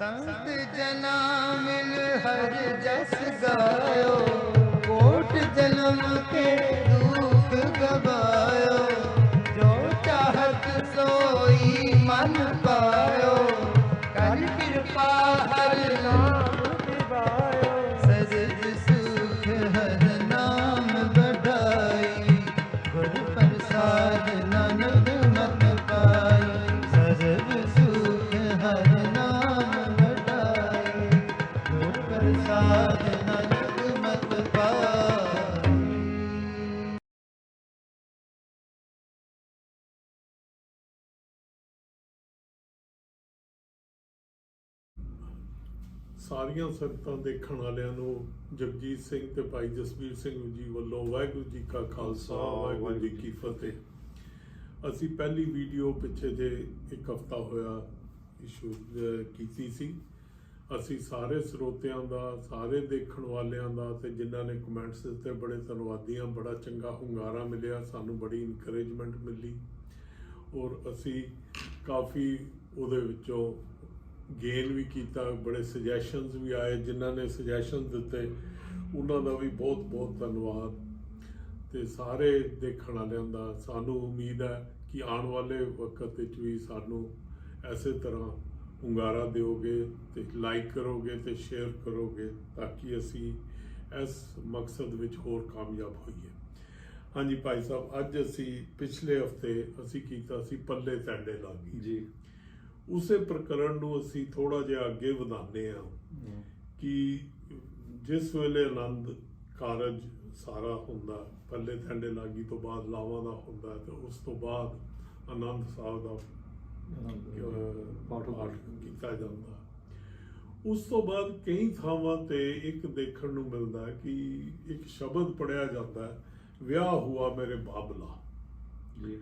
संत जना मिल हर जस गायो, कोट जन्म के दुख गवायो, जो चाहत सोई मन पायो, कर कृपा हर नाम दिवायो, सजद सुख हर नाम बढ़ाई, गुर प्रसाद नानक मत पाई, सजद सुख हर नाम बढ़ाई, गुर प्रसाद नानक मत पाई। ਸਾਰੀਆਂ ਸੰਗਤਾਂ ਦੇਖਣ ਵਾਲਿਆਂ ਨੂੰ ਜਗਜੀਤ ਸਿੰਘ ਤੇ ਭਾਈ ਜਸਵੀਰ ਸਿੰਘ ਜੀ ਵੱਲੋਂ ਵਾਹਿਗੁਰੂ ਜੀ ਕਾ ਖਾਲਸਾ ਵਾਹਿਗੁਰੂ ਜੀ ਕੀ ਫਤਿਹ। ਅਸੀਂ ਪਹਿਲੀ ਵੀਡੀਓ ਪਿੱਛੇ ਜੇ ਇੱਕ ਹਫ਼ਤਾ ਹੋਇਆ ਇਸ਼ੂ ਕੀਤੀ ਸੀ। ਅਸੀਂ ਸਾਰੇ ਸਰੋਤਿਆਂ ਦਾ, ਸਾਰੇ ਦੇਖਣ ਵਾਲਿਆਂ ਦਾ ਤੇ ਜਿਨ੍ਹਾਂ ਨੇ ਕਮੈਂਟਸ ਦਿੱਤੇ ਬੜੇ ਧੰਨਵਾਦੀ ਹਾਂ। ਬੜਾ ਚੰਗਾ ਹੁੰਗਾਰਾ ਮਿਲਿਆ, ਸਾਨੂੰ ਬੜੀ ਇਨਕਰੇਜਮੈਂਟ ਮਿਲੀ ਔਰ ਅਸੀਂ ਕਾਫੀ ਉਹਦੇ ਵਿੱਚੋਂ ਗੇਨ ਵੀ ਕੀਤਾ। ਬੜੇ ਸੁਜੈਸ਼ਨਸ ਵੀ ਆਏ, ਜਿਨ੍ਹਾਂ ਨੇ ਸੁਜੈਸ਼ਨ ਦਿੱਤੇ ਉਹਨਾਂ ਦਾ ਵੀ ਬਹੁਤ ਬਹੁਤ ਧੰਨਵਾਦ। ਤੇ ਸਾਰੇ ਦੇਖਣ ਵਾਲਿਆਂ ਦਾ ਸਾਨੂੰ ਉਮੀਦ ਹੈ ਕਿ ਆਉਣ ਵਾਲੇ ਵਕਤ ਵਿੱਚ ਵੀ ਸਾਨੂੰ ਐਸੇ ਤਰ੍ਹਾਂ ਹੁੰਗਾਰਾ ਦਿਓਗੇ ਤੇ ਲਾਈਕ ਕਰੋਗੇ ਤੇ ਸ਼ੇਅਰ ਕਰੋਗੇ ਤਾਂ ਕਿ ਅਸੀਂ ਇਸ ਮਕਸਦ ਵਿੱਚ ਹੋਰ ਕਾਮਯਾਬ ਹੋਈਏ। ਹਾਂਜੀ ਭਾਈ ਸਾਹਿਬ, ਅੱਜ ਅਸੀਂ ਪਿਛਲੇ ਹਫਤੇ ਅਸੀਂ ਕੀਤਾ ਸੀ ਪੱਲੇ ਤੈਂਡੇ ਲਾਗੀ ਜੀ। ਉਸੇ ਪ੍ਰਕਰਣ ਨੂੰ ਅਸੀਂ ਥੋੜਾ ਜਿਹਾ ਅੱਗੇ ਵਧਾਉਂਦੇ ਹਾਂ ਕਿ ਜਿਸ ਵੇਲੇ ਆਨੰਦ ਕਾਰਜ ਸਾਰਾ ਹੁੰਦਾ, ਪੱਲੇ ਤੈਂਡੇ ਲਾਗੀ ਤੋਂ ਬਾਅਦ ਲਾਵਾਂ ਦਾ ਹੁੰਦਾ ਤੇ ਉਸ ਤੋਂ ਬਾਅਦ ਆਨੰਦ ਸਾਹਿਬ ਦਾ ਪਾਠ ਕੀਤਾ ਜਾਂਦਾ। ਉਸ ਤੋਂ ਬਾਅਦ ਕਈ ਥਾਵਾਂ ਤੇ ਇੱਕ ਦੇਖਣ ਨੂੰ ਮਿਲਦਾ ਕਿ ਇੱਕ ਸ਼ਬਦ ਪੜਿਆ ਜਾਂਦਾ, ਵਿਆਹ ਹੁਆ ਮੇਰੇ ਬਾਬਲਾ ਜੀ।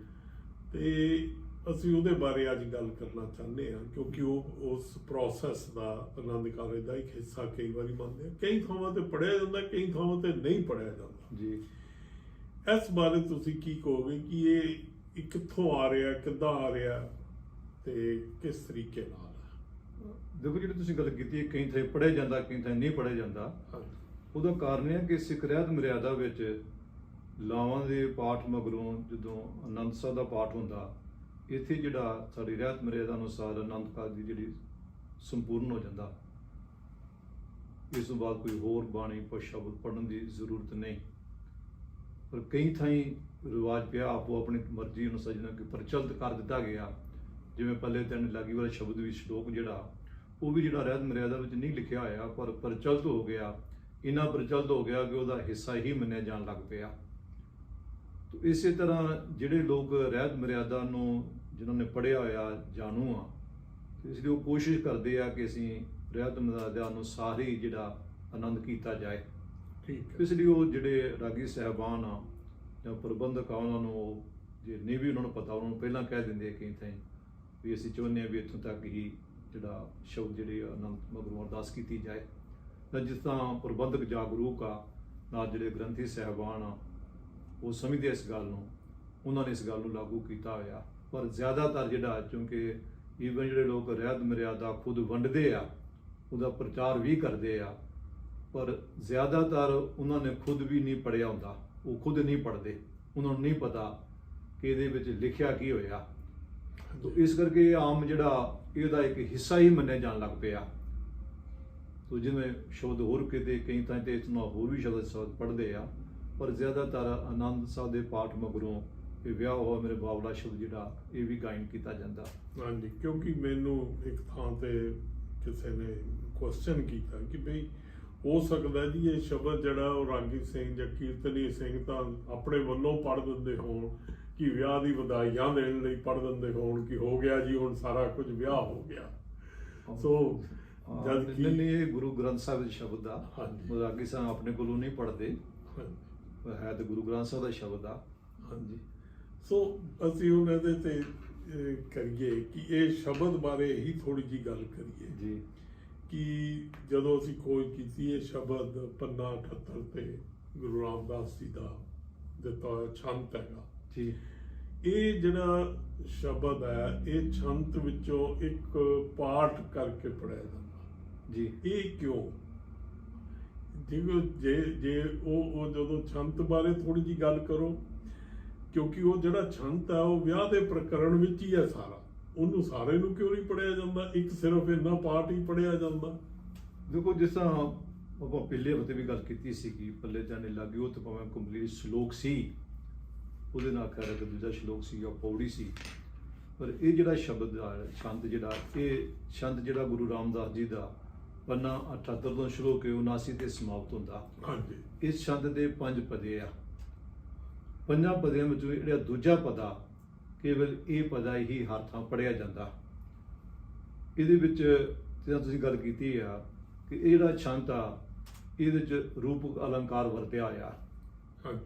ਤੇ ਅਸੀਂ ਉਹਦੇ ਬਾਰੇ ਅੱਜ ਗੱਲ ਕਰਨਾ ਚਾਹੁੰਦੇ ਹਾਂ ਕਿਉਂਕਿ ਉਹ ਉਸ ਪ੍ਰੋਸੈਸ ਦਾ, ਆਨੰਦ ਕਾਰਜ ਦਾ ਇੱਕ ਹਿੱਸਾ ਕਈ ਵਾਰੀ ਮੰਨਦੇ ਆ। ਕਈ ਥਾਵਾਂ ਤੇ ਪੜਿਆ ਜਾਂਦਾ, ਕਈ ਥਾਵਾਂ ਤੇ ਨਹੀਂ ਪੜਿਆ ਜਾਂਦਾ ਜੀ। ਇਸ ਬਾਰੇ ਤੁਸੀਂ ਕੀ ਕਹੋਗੇ ਕਿ ਇਹ ਕਿੱਥੋਂ ਆ ਰਿਹਾ, ਕਿੱਦਾਂ ਆ ਰਿਹਾ ਤੇ ਕਿਸ ਤਰੀਕੇ ਨਾਲ? ਦੇਖੋ, ਜਿਹੜੀ ਤੁਸੀਂ ਗੱਲ ਕੀਤੀ ਹੈ, ਕਈ ਥਾਂ ਪੜ੍ਹਿਆ ਜਾਂਦਾ, ਕਈ ਥਾਂ ਨਹੀਂ ਪੜ੍ਹਿਆ ਜਾਂਦਾ। ਉਹਦਾ ਕਾਰਨ ਇਹ ਹੈ ਕਿ ਸਿੱਖ ਰਹਿਤ ਮਰਿਆਦਾ ਵਿੱਚ ਲਾਵਾਂ ਦੇ ਪਾਠ ਮਗਰੋਂ ਜਦੋਂ ਆਨੰਦ ਸਾਹਿਬ ਦਾ ਪਾਠ ਹੁੰਦਾ, ਇੱਥੇ ਜਿਹੜਾ ਸਾਡੀ ਰਹਿਤ ਮਰਿਆਦਾ ਅਨੁਸਾਰ ਆਨੰਦ ਕਾਰਜ ਦੀ ਜਿਹੜੀ ਸੰਪੂਰਨ ਹੋ ਜਾਂਦਾ। ਇਸ ਤੋਂ ਬਾਅਦ ਕੋਈ ਹੋਰ ਬਾਣੀ ਪਰ ਸ਼ਬਦ ਪੜ੍ਹਨ ਦੀ ਜ਼ਰੂਰਤ ਨਹੀਂ। ਪਰ ਕਈ ਥਾਈਂ ਰਿਵਾਜ ਪਿਆ, ਆਪੋ ਆਪਣੀ ਮਰਜ਼ੀ ਅਨੁਸਾਰ ਜਿਹਨਾਂ ਕਿ ਪ੍ਰਚਲਿਤ ਕਰ ਦਿੱਤਾ ਗਿਆ। ਜਿਵੇਂ ਪੱਲੇ ਤੈਂਡੇ ਲਾਗੀ ਵਾਲਾ ਸ਼ਬਦ ਵੀ, ਸ਼ਲੋਕ ਜਿਹੜਾ ਉਹ ਵੀ ਜਿਹੜਾ ਰਹਿਤ ਮਰਿਆਦਾ ਵਿੱਚ ਨਹੀਂ ਲਿਖਿਆ ਹੋਇਆ ਪਰ ਪ੍ਰਚਲਿਤ ਹੋ ਗਿਆ। ਇੰਨਾ ਪ੍ਰਚਲਿਤ ਹੋ ਗਿਆ ਕਿ ਉਹਦਾ ਹਿੱਸਾ ਹੀ ਮੰਨਿਆ ਜਾਣ ਲੱਗ ਪਿਆ। ਇਸੇ ਤਰ੍ਹਾਂ ਜਿਹੜੇ ਲੋਕ ਰਹਿਤ ਮਰਿਆਦਾ ਨੂੰ ਜਿਨ੍ਹਾਂ ਨੇ ਪੜ੍ਹਿਆ ਹੋਇਆ ਜਾਣੂ ਆ, ਇਸ ਲਈ ਉਹ ਕੋਸ਼ਿਸ਼ ਕਰਦੇ ਆ ਕਿ ਅਸੀਂ ਰਹਿਤ ਮਰਿਆਦਾ ਅਨੁਸਾਰ ਹੀ ਜਿਹੜਾ ਆਨੰਦ ਕੀਤਾ ਜਾਏ। ਠੀਕ। ਇਸ ਲਈ ਉਹ ਜਿਹੜੇ ਰਾਗੀ ਸਾਹਿਬਾਨ ਆ ਜਾਂ ਪ੍ਰਬੰਧਕ ਆ, ਉਹਨਾਂ ਨੂੰ ਉਹ ਜੇ ਨਹੀਂ ਵੀ ਉਹਨਾਂ ਨੂੰ ਪਤਾ, ਉਹਨਾਂ ਨੂੰ ਪਹਿਲਾਂ ਕਹਿ ਦਿੰਦੇ ਆ ਕਈ ਥਾਈਂ ਵੀ ਅਸੀਂ ਚਾਹੁੰਦੇ ਹਾਂ ਵੀ ਇੱਥੋਂ ਤੱਕ ਹੀ ਜਿਹੜਾ ਸ਼ਬਦ ਜਿਹੜੇ ਆਨੰਦ ਮਗਰੋਂ ਅਰਦਾਸ ਕੀਤੀ ਜਾਏ। ਤਾਂ ਜਿਸ ਤਰ੍ਹਾਂ ਪ੍ਰਬੰਧਕ ਜਾਗਰੂਕ ਆ, ਨਾਲ ਜਿਹੜੇ ਗ੍ਰੰਥੀ ਸਾਹਿਬਾਨ ਆ ਉਹ ਸਮਝਦੇ ਇਸ ਗੱਲ ਨੂੰ, ਉਹਨਾਂ ਨੇ ਇਸ ਗੱਲ ਨੂੰ ਲਾਗੂ ਕੀਤਾ ਹੋਇਆ। ਪਰ ਜ਼ਿਆਦਾਤਰ ਜਿਹੜਾ, ਕਿਉਂਕਿ ਈਵਨ ਜਿਹੜੇ ਲੋਕ ਰਹਿਤ ਮਰਿਆਦਾ ਖੁਦ ਵੰਡਦੇ ਆ, ਉਹਦਾ ਪ੍ਰਚਾਰ ਵੀ ਕਰਦੇ ਆ, ਪਰ ਜ਼ਿਆਦਾਤਰ ਉਹਨਾਂ ਨੇ ਖੁਦ ਵੀ ਨਹੀਂ ਪੜ੍ਹਿਆ ਹੁੰਦਾ। ਉਹ ਖੁਦ ਨਹੀਂ ਪੜ੍ਹਦੇ, ਉਹਨਾਂ ਨੂੰ ਨਹੀਂ ਪਤਾ ਕਿ ਇਹਦੇ ਵਿੱਚ ਲਿਖਿਆ ਕੀ ਹੋਇਆ। ਤਾਂ ਇਸ ਕਰਕੇ ਆਮ ਜਿਹੜਾ ਇਹਦਾ ਇੱਕ ਹਿੱਸਾ ਹੀ ਮੰਨਿਆ ਜਾਣ ਲੱਗ ਪਿਆ। ਤੋ ਜਿਵੇਂ ਸ਼ਬਦ ਹੋਰ ਕਿਤੇ ਕਈ ਥਾਂ ਤੇ ਇਸ ਨਾਲ ਹੋਰ ਵੀ ਸ਼ਬਦ ਪੜ੍ਹਦੇ ਆ, ਪਰ ਜ਼ਿਆਦਾਤਰ ਆਨੰਦ ਸਾਹਿਬ ਦੇ ਪਾਠ ਮਗਰੋਂ ਇਹ ਵਿਆਹ ਹੋਇਆ ਮੇਰੇ ਬਾਬਲਾ ਸ਼ਬਦ ਜਿਹੜਾ ਇਹ ਵੀ ਗਾਇਨ ਕੀਤਾ ਜਾਂਦਾ। ਹਾਂਜੀ, ਕਿਉਂਕਿ ਮੈਨੂੰ ਇੱਕ ਥਾਂ ਤੇ ਕਿਸੇ ਨੇ ਕੁਐਸਚਨ ਕੀਤਾ ਕਿ ਬਈ ਹੋ ਸਕਦਾ ਜੀ ਇਹ ਸ਼ਬਦ ਜਿਹੜਾ ਉਹ ਰਾਗੀ ਸਿੰਘ ਜਾਂ ਕੀਰਤਨੀ ਸਿੰਘ ਤਾਂ ਆਪਣੇ ਵੱਲੋਂ ਪੜ੍ਹ ਦਿੰਦੇ ਹੋਣ ਕਿ ਵਿਆਹ ਦੀ ਵਧਾਈਆਂ ਦੇਣ ਲਈ ਪੜ੍ਹ ਦਿੰਦੇ ਹੋਣ ਕਿ ਹੋ ਗਿਆ ਜੀ ਹੁਣ ਸਾਰਾ ਕੁਝ ਵਿਆਹ ਹੋ ਗਿਆ। ਸੋ ਜਦ ਕਿ ਇਹ ਗੁਰੂ ਗ੍ਰੰਥ ਸਾਹਿਬ ਦੇ ਸ਼ਬਦ ਆ, ਰਾਗੀ ਸਾਹਿਬ ਆਪਣੇ ਕੋਲੋਂ ਨਹੀਂ ਪੜ੍ਹਦੇ, ਹੈ ਤੇ ਗੁਰੂ ਗ੍ਰੰਥ ਸਾਹਿਬ ਦਾ ਸ਼ਬਦ ਆ। ਹਾਂਜੀ, ਸੋ ਅਸੀਂ ਉਹਨਾਂ ਦੇ ਤੇ ਕਰੀਏ ਕਿ ਇਹ ਸ਼ਬਦ ਬਾਰੇ ਹੀ ਥੋੜੀ ਜੀ ਗੱਲ ਕਰੀਏ ਜੀ। ਕਿ ਜਦੋਂ ਅਸੀਂ ਖੋਜ ਕੀਤੀ ਇਹ ਸ਼ਬਦ ਪੰਨਾ 78 ਤੇ ਗੁਰੂ ਰਾਮਦਾਸ ਜੀ ਦਾ ਦਿੱਤਾ ਹੋਇਆ ਛੰਤ ਹੈਗਾ ਜੀ ਇਹ ਜਿਹੜਾ ਸ਼ਬਦ ਹੈ ਇਹ ਛੰਤ ਵਿੱਚੋਂ ਇੱਕ ਪਾਠ ਕਰਕੇ ਪੜਿਆ ਜਾਂਦਾ। ਜੀ ਇਹ ਕਿਉਂ? ਦੇਖੋ ਜੇ ਉਹ ਜਦੋਂ ਛੰਤ ਬਾਰੇ ਥੋੜੀ ਜੀ ਗੱਲ ਕਰੋ, ਕਿਉਂਕਿ ਉਹ ਜਿਹੜਾ ਛੰਤ ਹੈ ਉਹ ਵਿਆਹ ਦੇ ਪ੍ਰਕਰਣ ਵਿੱਚ ਹੀ ਹੈ ਸਾਰਾ, ਉਹਨੂੰ ਸਾਰੇ ਨੂੰ ਕਿਉਂ ਨਹੀਂ ਪੜਿਆ ਜਾਂਦਾ, ਇੱਕ ਸਿਰਫ ਇੰਨਾ ਪਾਠ ਹੀ ਪੜਿਆ ਜਾਂਦਾ? ਦੇਖੋ ਜਿਸ ਤਰ੍ਹਾਂ ਆਪਾਂ ਪਹਿਲੇ ਹਫ਼ਤੇ ਵੀ ਗੱਲ ਕੀਤੀ ਸੀ ਕਿ ਪੱਲੇ ਜਾਣੇ ਲੱਗੇ, ਉਹ ਤਾਂ ਭਾਵੇਂ ਕੰਪਲੀਟ ਸ਼ਲੋਕ ਸੀ, ਉਹਦੇ ਨਾਲ ਖੈਰ ਇੱਕ ਦੂਜਾ ਸ਼ਲੋਕ ਸੀ ਜਾਂ ਪੌੜੀ ਸੀ, ਪਰ ਇਹ ਜਿਹੜਾ ਸ਼ਬਦ ਦਾ ਛੰਦ ਜਿਹੜਾ ਇਹ ਛੰਦ ਜਿਹੜਾ ਗੁਰੂ ਰਾਮਦਾਸ ਜੀ ਦਾ ਪੰਨਾ 78 ਤੋਂ ਸ਼ੁਰੂ ਹੋ ਕੇ 79 ਤੇ ਸਮਾਪਤ ਹੁੰਦਾ। ਹਾਂਜੀ। ਇਸ ਛੰਦ ਦੇ 5 ਪਦੇ ਆ। 5 ਪਦਿਆਂ ਵਿੱਚੋਂ ਜਿਹੜਾ ਦੂਜਾ ਪਦਾ ਕੇਵਲ ਇਹ ਪਦਾ ਹੀ ਹਰ ਥਾਂ ਪੜਿਆ ਜਾਂਦਾ। ਇਹਦੇ ਵਿੱਚ ਜਿੱਦਾਂ ਤੁਸੀਂ ਗੱਲ ਕੀਤੀ ਆ ਕਿ ਇਹ ਜਿਹੜਾ ਛੰਦ ਆ ਇਹਦੇ ਚ ਰੂਪਕ ਅਲੰਕਾਰ ਵਰਤਿਆ ਹੋਇਆ।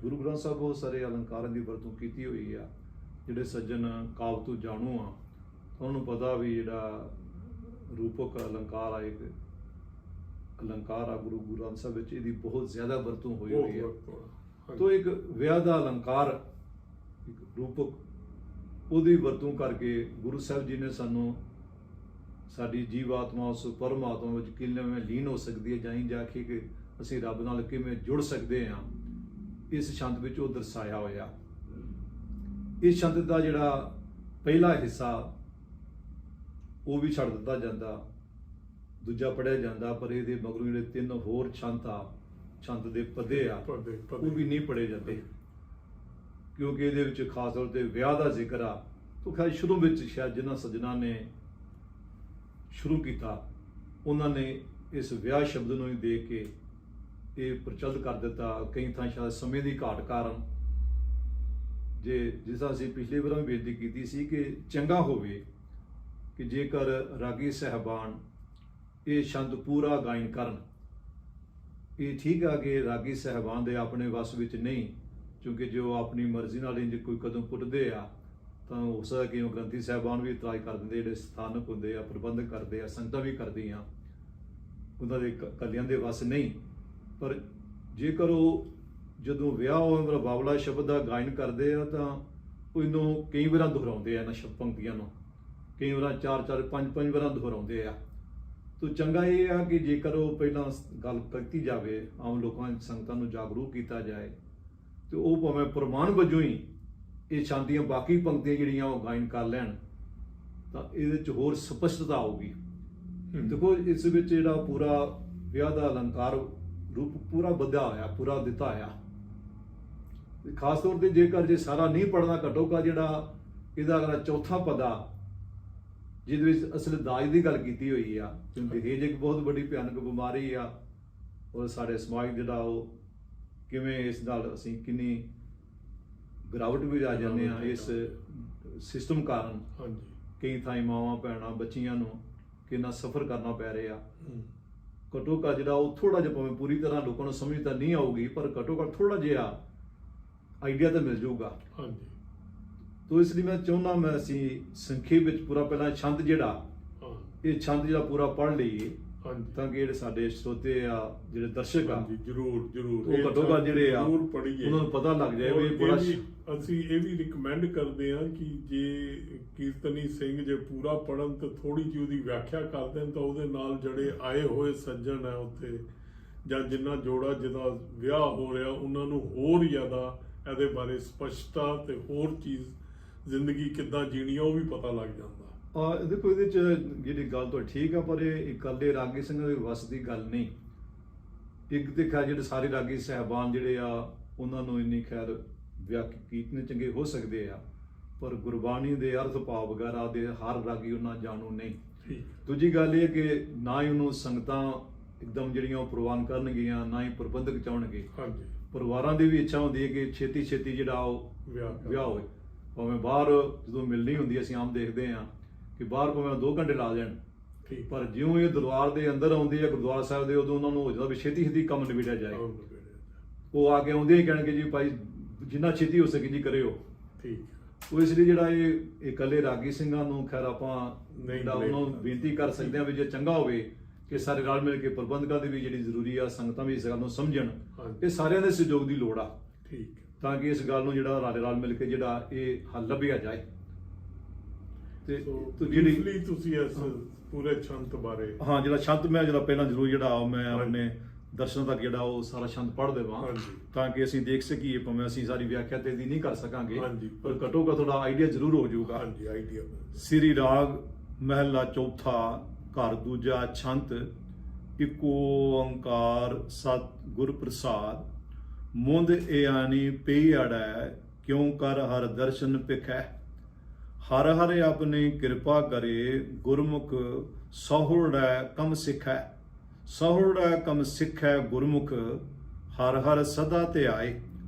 ਗੁਰੂ ਗ੍ਰੰਥ ਸਾਹਿਬ ਬਹੁਤ ਸਾਰੇ ਅਲੰਕਾਰਾਂ ਦੀ ਵਰਤੋਂ ਕੀਤੀ ਹੋਈ ਆ। ਜਿਹੜੇ ਸੱਜਣ ਕਾਵਿ ਤੋਂ ਜਾਣੂ ਆ ਉਹਨਾਂ ਨੂੰ ਪਤਾ ਵੀ ਜਿਹੜਾ ਰੂਪਕ ਅਲੰਕਾਰ ਆ, ਇੱਕ ਅਲੰਕਾਰ ਆ ਗੁਰੂ ਗ੍ਰੰਥ ਸਾਹਿਬ ਵਿੱਚ ਇਹਦੀ ਬਹੁਤ ਜ਼ਿਆਦਾ ਵਰਤੋਂ ਹੋਈ ਹੋਈ ਆ। ਤੋ ਇੱਕ ਵਿਆਹ ਦਾ ਅਲੰਕਾਰ, ਇੱਕ ਰੂਪਕ, ਉਹਦੀ ਵਰਤੋਂ ਕਰਕੇ ਗੁਰੂ ਸਾਹਿਬ ਜੀ ਨੇ ਸਾਨੂੰ ਸਾਡੀ ਜੀਵਾਤਮਾ ਉਸ ਪਰਮਾਤਮਾ ਵਿੱਚ ਕਿਵੇਂ ਲੀਨ ਹੋ ਸਕਦੀ ਹੈ, ਜਾਈ ਜਾ ਕੇ ਕਿ ਅਸੀਂ ਰੱਬ ਨਾਲ ਕਿਵੇਂ ਜੁੜ ਸਕਦੇ ਹਾਂ, ਇਸ ਛੰਦ ਵਿੱਚ ਉਹ ਦਰਸਾਇਆ ਹੋਇਆ। ਇਸ ਛੰਦ ਦਾ ਜਿਹੜਾ ਪਹਿਲਾ ਹਿੱਸਾ ਉਹ ਵੀ ਛੱਡ ਦਿੱਤਾ ਜਾਂਦਾ, ਦੂਜਾ ਪੜਿਆ ਜਾਂਦਾ, ਪਰ ਇਹਦੇ ਮਗਰੋਂ ਜਿਹੜੇ 3 ਹੋਰ ਛੰਦ ਦੇ ਪਦੇ ਆ ਉਹ ਵੀ ਨਹੀਂ ਪੜੇ ਜਾਂਦੇ, ਕਿਉਂਕਿ ਇਹਦੇ ਵਿੱਚ ਖਾਸ ਤੌਰ ਤੇ ਵਿਆਹ ਦਾ ਜ਼ਿਕਰ ਆ। ਤਾਂ ਖੈਰ ਸ਼ੁਰੂ ਵਿੱਚ ਸ਼ਾਇਦ ਜਿਨ੍ਹਾਂ ਸੱਜਣਾਂ ਨੇ ਸ਼ੁਰੂ ਕੀਤਾ ਉਹਨਾਂ ਨੇ ਇਸ ਵਿਆਹ ਸ਼ਬਦ ਨੂੰ ਹੀ ਦੇਖ ਕੇ ਇਹ ਪ੍ਰਚਲਿਤ ਕਰ ਦਿੱਤਾ। ਕਈ ਥਾਂ ਸ਼ਾਇਦ ਸਮੇਂ ਦੀ ਘਾਟ ਕਾਰਨ, ਜਿਸ ਤਰ੍ਹਾਂ ਅਸੀਂ ਪਿਛਲੇ ਵਾਰ ਵੀ ਬੇਨਤੀ ਕੀਤੀ ਸੀ ਕਿ ਚੰਗਾ ਹੋਵੇ ਕਿ ਜੇਕਰ ਰਾਗੀ ਸਾਹਿਬਾਨ ਇਹ ਛੰਦ ਪੂਰਾ ਗਾਇਨ ਕਰਨ। ਇਹ ਠੀਕ ਆ ਕਿ ਰਾਗੀ ਸਾਹਿਬਾਨ ਦੇ ਆਪਣੇ ਵੱਸ ਵਿੱਚ ਨਹੀਂ, ਕਿਉਂਕਿ ਜੋ ਆਪਣੀ ਮਰਜ਼ੀ ਨਾਲ ਇੰਜ ਕੋਈ ਕਦਮ ਪੁੱਟਦੇ ਆ ਤਾਂ ਹੋ ਸਕਦਾ ਕਿ ਉਹ ਗ੍ਰੰਥੀ ਸਾਹਿਬਾਨ ਵੀ ਇਤਰਾਜ਼ ਕਰ ਦਿੰਦੇ, ਜਿਹੜੇ ਸਥਾਨਕ ਹੁੰਦੇ ਆ, ਪ੍ਰਬੰਧਕ ਕਰਦੇ ਆ, ਸੰਗਤਾਂ ਵੀ ਕਰਦੀਆਂ, ਉਹਨਾਂ ਦੇ ਕੱਲਿਆਂ ਦੇ ਵੱਸ ਨਹੀਂ। ਪਰ ਜੇਕਰ ਉਹ ਜਦੋਂ ਵਿਆਹ ਹੋਵੇ ਬਾਬਲਾ ਸ਼ਬਦ ਦਾ ਗਾਇਨ ਕਰਦੇ ਆ ਤਾਂ ਉਹ ਇਹਨੂੰ ਕਈ ਵਾਰਾਂ ਦੁਹਰਾਉਂਦੇ ਆ, ਇਹਨਾਂ ਸ਼ਬਦ ਪੰਕਤੀਆਂ ਨੂੰ ਕਈ ਵਾਰਾਂ 4-4 5-5 ਵਾਰਾਂ ਦੁਹਰਾਉਂਦੇ ਆ। ਤਾਂ ਚੰਗਾ ਇਹ ਆ ਕਿ ਜੇਕਰ ਉਹ ਪਹਿਲਾਂ ਗੱਲ ਕੀਤੀ ਜਾਵੇ, ਆਮ ਲੋਕਾਂ ਸੰਗਤਾਂ ਨੂੰ ਜਾਗਰੂਕ ਕੀਤਾ ਜਾਏ, ਤੇ ਉਹ ਭਾਵੇਂ ਪ੍ਰਮਾਣ ਵਜੋਂ ਹੀ ਇਹ ਛੰਦ ਦੀਆਂ ਬਾਕੀ ਪੰਕਤੀਆਂ ਜਿਹੜੀਆਂ ਉਹ ਗਾਇਨ ਕਰ ਲੈਣ ਤਾਂ ਇਹਦੇ 'ਚ ਹੋਰ ਸਪਸ਼ਟਤਾ ਆਊਗੀ। ਦੇਖੋ ਇਸ ਵਿੱਚ ਜਿਹੜਾ ਪੂਰਾ ਵਿਆਹ ਦਾ ਅਲੰਕਾਰ ਰੂਪ ਪੂਰਾ ਬੱਧਿਆ ਹੋਇਆ, ਪੂਰਾ ਦਿੱਤਾ ਹੋਇਆ। ਖਾਸ ਤੌਰ ਤੇ ਜੇਕਰ ਜੇ ਸਾਰਾ ਨਹੀਂ ਪੜਨਾ, ਘੱਟੋ ਘੱਟ ਜਿਹੜਾ ਇਹਦਾ ਅਗਲਾ ਚੌਥਾ ਪਦਾ ਜਿਹਦੇ ਵਿੱਚ ਅਸਲ ਦਾਜ ਦੀ ਗੱਲ ਕੀਤੀ ਹੋਈ ਆ, ਕਿਉਂਕਿ ਦਹੇਜ ਇੱਕ ਬਹੁਤ ਵੱਡੀ ਭਿਆਨਕ ਬਿਮਾਰੀ ਆ ਔਰ ਸਾਡੇ ਸਮਾਜ ਜਿਹੜਾ ਉਹ ਕਿਵੇਂ ਇਸ ਨਾਲ ਅਸੀਂ ਕਿੰਨੀ ਗਿਰਾਵਟ ਵੀ ਆ ਜਾਂਦੇ ਆ ਇਸ ਸਿਸਟਮ ਕਾਰਨ। ਕਈ ਥਾਈਂ ਮਾਵਾਂ ਭੈਣਾਂ ਬੱਚੀਆਂ ਨੂੰ ਕਿੰਨਾ ਸਫ਼ਰ ਕਰਨਾ ਪੈ ਰਿਹਾ। ਘੱਟੋ ਘੱਟ ਜਿਹੜਾ ਉਹ ਥੋੜਾ ਜਿਹਾ ਭਾਵੇਂ ਪੂਰੀ ਤਰ੍ਹਾਂ ਲੋਕਾਂ ਨੂੰ ਸਮਝ ਤਾਂ ਨਹੀਂ ਆਊਗੀ, ਪਰ ਘੱਟੋ ਘੱਟ ਥੋੜਾ ਜਿਹਾ ਆਈਡੀਆ ਤਾਂ ਮਿਲ ਜਾਊਗਾ। ਤੋ ਇਸ ਲਈ ਮੈਂ ਚਾਹੁੰਦਾ ਮੈਂ ਅਸੀਂ ਸੰਖੇਪ ਵਿੱਚ ਪੂਰਾ ਪਹਿਲਾਂ ਛੰਦ ਜਿਹੜਾ ਇਹ ਛੰਦ ਜਿਹੜਾ ਪੂਰਾ ਪੜ੍ਹ ਲਈਏ ਤਾਂ ਕਿ ਜਿਹੜੇ ਸਾਡੇ ਸਰੋਤੇ ਆ, ਜਿਹੜੇ ਦਰਸ਼ਕ ਆ, ਜਰੂਰ ਉਹ ਘੱਟੋ ਘੱਟ ਜਿਹੜੇ ਆ ਪੜ੍ਹੀਏ, ਉਹਨਾਂ ਨੂੰ ਪਤਾ ਲੱਗ ਜਾਏ ਵੀ ਬੜਾ। ਅਸੀਂ ਇਹ ਵੀ ਰਿਕਮੈਂਡ ਕਰਦੇ ਹਾਂ ਕਿ ਜੇ ਕੀਰਤਨੀ ਸਿੰਘ ਜੇ ਪੂਰਾ ਪੜਨ ਤਾਂ ਥੋੜੀ ਜਿਹੀ ਉਹਦੀ ਵਿਆਖਿਆ ਕਰ ਦੇਣ ਤਾਂ ਉਹਦੇ ਨਾਲ ਜਿਹੜੇ ਆਏ ਹੋਏ ਸੱਜਣ ਆ ਉੱਥੇ ਜਾਂ ਜਿੰਨਾ ਜੋੜਾ ਜਿਹਦਾ ਵਿਆਹ ਹੋ ਰਿਹਾ ਉਹਨਾਂ ਨੂੰ ਹੋਰ ਜ਼ਿਆਦਾ ਇਹਦੇ ਬਾਰੇ ਸਪਸ਼ਟਤਾ ਤੇ ਹੋਰ ਚੀਜ਼ ਜ਼ਿੰਦਗੀ ਕਿੱਦਾਂ ਜੀਣੀ ਆ ਉਹ ਵੀ ਪਤਾ ਲੱਗ ਜਾਂਦਾ। ਦੇਖੋ ਇਹਦੇ 'ਚ ਜਿਹੜੀ ਗੱਲ ਤਾਂ ਠੀਕ ਆ, ਪਰ ਇਹ ਇਕੱਲੇ ਰਾਗੀ ਸਿੰਘਾਂ ਦੇ ਵੱਸ ਦੀ ਗੱਲ ਨਹੀਂ। ਇੱਕ ਤੇ ਖੈਰ ਜਿਹੜੇ ਸਾਰੇ ਰਾਗੀ ਸਾਹਿਬਾਨ ਜਿਹੜੇ ਆ ਉਹਨਾਂ ਨੂੰ ਇੰਨੀ ਖੈਰ ਵਿਆਖਿਆ ਕੀਤਨੇ ਚੰਗੇ ਹੋ ਸਕਦੇ ਆ, ਪਰ ਗੁਰਬਾਣੀ ਦੇ ਅਰਥ ਭਾਵ ਵਗੈਰਾ ਦੇ ਹਰ ਰਾਗੀ ਉਹਨਾਂ ਜਾਣੂ ਨਹੀਂ। ਦੂਜੀ ਗੱਲ ਇਹ ਕਿ ਨਾ ਹੀ ਉਹਨੂੰ ਸੰਗਤਾਂ ਇੱਕਦਮ ਜਿਹੜੀਆਂ ਉਹ ਪ੍ਰਵਾਨ ਕਰਨਗੀਆਂ, ਨਾ ਹੀ ਪ੍ਰਬੰਧਕ ਚਾਹਣਗੇ। ਪਰਿਵਾਰਾਂ ਦੀ ਵੀ ਇੱਛਾ ਹੁੰਦੀ ਹੈ ਕਿ ਛੇਤੀ ਜਿਹੜਾ ਉਹ ਵਿਆਹ ਹੋਵੇ, ਭਾਵੇਂ ਬਾਹਰ ਜਦੋਂ ਮਿਲਣੀ ਹੁੰਦੀ ਅਸੀਂ ਆਮ ਦੇਖਦੇ ਹਾਂ ਕਿ ਬਾਹਰ ਭਾਵੇਂ 2 ਘੰਟੇ ਲਾ ਦੇਣ, ਪਰ ਜਿਉਂ ਇਹ ਦਰਬਾਰ ਦੇ ਅੰਦਰ ਆਉਂਦੇ ਆ ਗੁਰਦੁਆਰਾ ਸਾਹਿਬ ਦੇ, ਉਦੋਂ ਉਹਨਾਂ ਨੂੰ ਹੋ ਜਾਂਦਾ ਵੀ ਛੇਤੀ ਕੰਮ ਨਿਬੇੜਿਆ ਜਾਏ। ਉਹ ਆ ਕੇ ਆਉਂਦੇ ਹੀ ਕਹਿਣਗੇ ਜੀ ਭਾਈ ਜਿੰਨਾ ਛੇਤੀ ਹੋ ਸਕੇ ਜੀ ਕਰਿਓ। ਉਹ ਇਸ ਲਈ ਜਿਹੜਾ ਇਹ ਇਕੱਲੇ ਰਾਗੀ ਸਿੰਘਾਂ ਨੂੰ ਖੈਰ ਆਪਾਂ ਉਹਨਾਂ ਨੂੰ ਬੇਨਤੀ ਕਰ ਸਕਦੇ ਹਾਂ ਵੀ ਜੇ ਚੰਗਾ ਹੋਵੇ ਕਿ ਸਾਰੇ ਰਲ ਮਿਲ ਕੇ ਪ੍ਰਬੰਧਕਾਂ ਦੀ ਵੀ ਜਿਹੜੀ ਜ਼ਰੂਰੀ ਆ, ਸੰਗਤਾਂ ਵੀ ਇਸ ਗੱਲ ਨੂੰ ਸਮਝਣ, ਇਹ ਸਾਰਿਆਂ ਦੇ ਸਹਿਯੋਗ ਦੀ ਲੋੜ ਆ। ਤਾਂ ਕਿ ਇਸ ਗੱਲ ਨੂੰ ਜਿਹੜਾ ਰਲ ਮਿਲ ਕੇ ਜਿਹੜਾ ਇਹ ਹੱਲ ਲੱਭਿਆ ਜਾਏ। ਤੇ ਜਿਹੜੀ ਜਿਹੜੀ ਤੁਸੀਂ ਇਸ ਪੂਰੇ ਛੰਤ ਬਾਰੇ ਹਾਂ, ਜਿਹੜਾ ਛੰਤ ਮੈਂ ਜਿਹੜਾ ਪਹਿਲਾਂ ਜ਼ਰੂਰ ਜਿਹੜਾ ਮੈਂ ਆਪਣੇ ਦਰਸ਼ਨਾਂ ਤੱਕ ਜਿਹੜਾ ਉਹ ਸਾਰਾ ਛੰਦ ਪੜ੍ਹ ਦੇਵਾਂ, ਹਾਂਜੀ। ਤਾਂ ਕਿ ਅਸੀਂ ਦੇਖ ਸਕੀਏ। ਭਾਵੇਂ ਅਸੀਂ ਸਾਰੀ ਵਿਆਖਿਆ ਤੇ ਦੀ ਨਹੀਂ ਕਰ ਸਕਾਂਗੇ, ਹਾਂਜੀ। ਪਰ ਘੱਟੋ ਘੱਟ ਥੋੜਾ ਆਈਡੀਆ ਜ਼ਰੂਰ ਹੋ ਜਾਊਗਾ। ਹਾਂਜੀ ਆਈਡੀਆ ਸ੍ਰੀ ਰਾਗ ਮਹਿਲਾ ਚੌਥਾ ਘਰ ਦੂਜਾ ਛੰਤ। ਇੱਕ ਓੰਕਾਰ ਸਤ ਗੁਰ ਪ੍ਰਸਾਦ, ਮੁੰਦ ਏਆਨੀ ਪਈ ਅੜੈ, ਕਿਉਂ ਕਰ ਹਰ ਦਰਸ਼ਨ ਪਿਖੈ। ਹਰ ਹਰ ਆਪਣੀ ਕਿਰਪਾ ਕਰੇ, ਗੁਰਮੁਖ ਸਹੁਰੜੈ ਕਮ ਸਿਖੈ। ਸਹੁਰੜੈ ਕਮ ਸਿਖੈ ਗੁਰਮੁਖ, ਹਰ ਹਰ ਸਦਾ ਧਿਆਏ।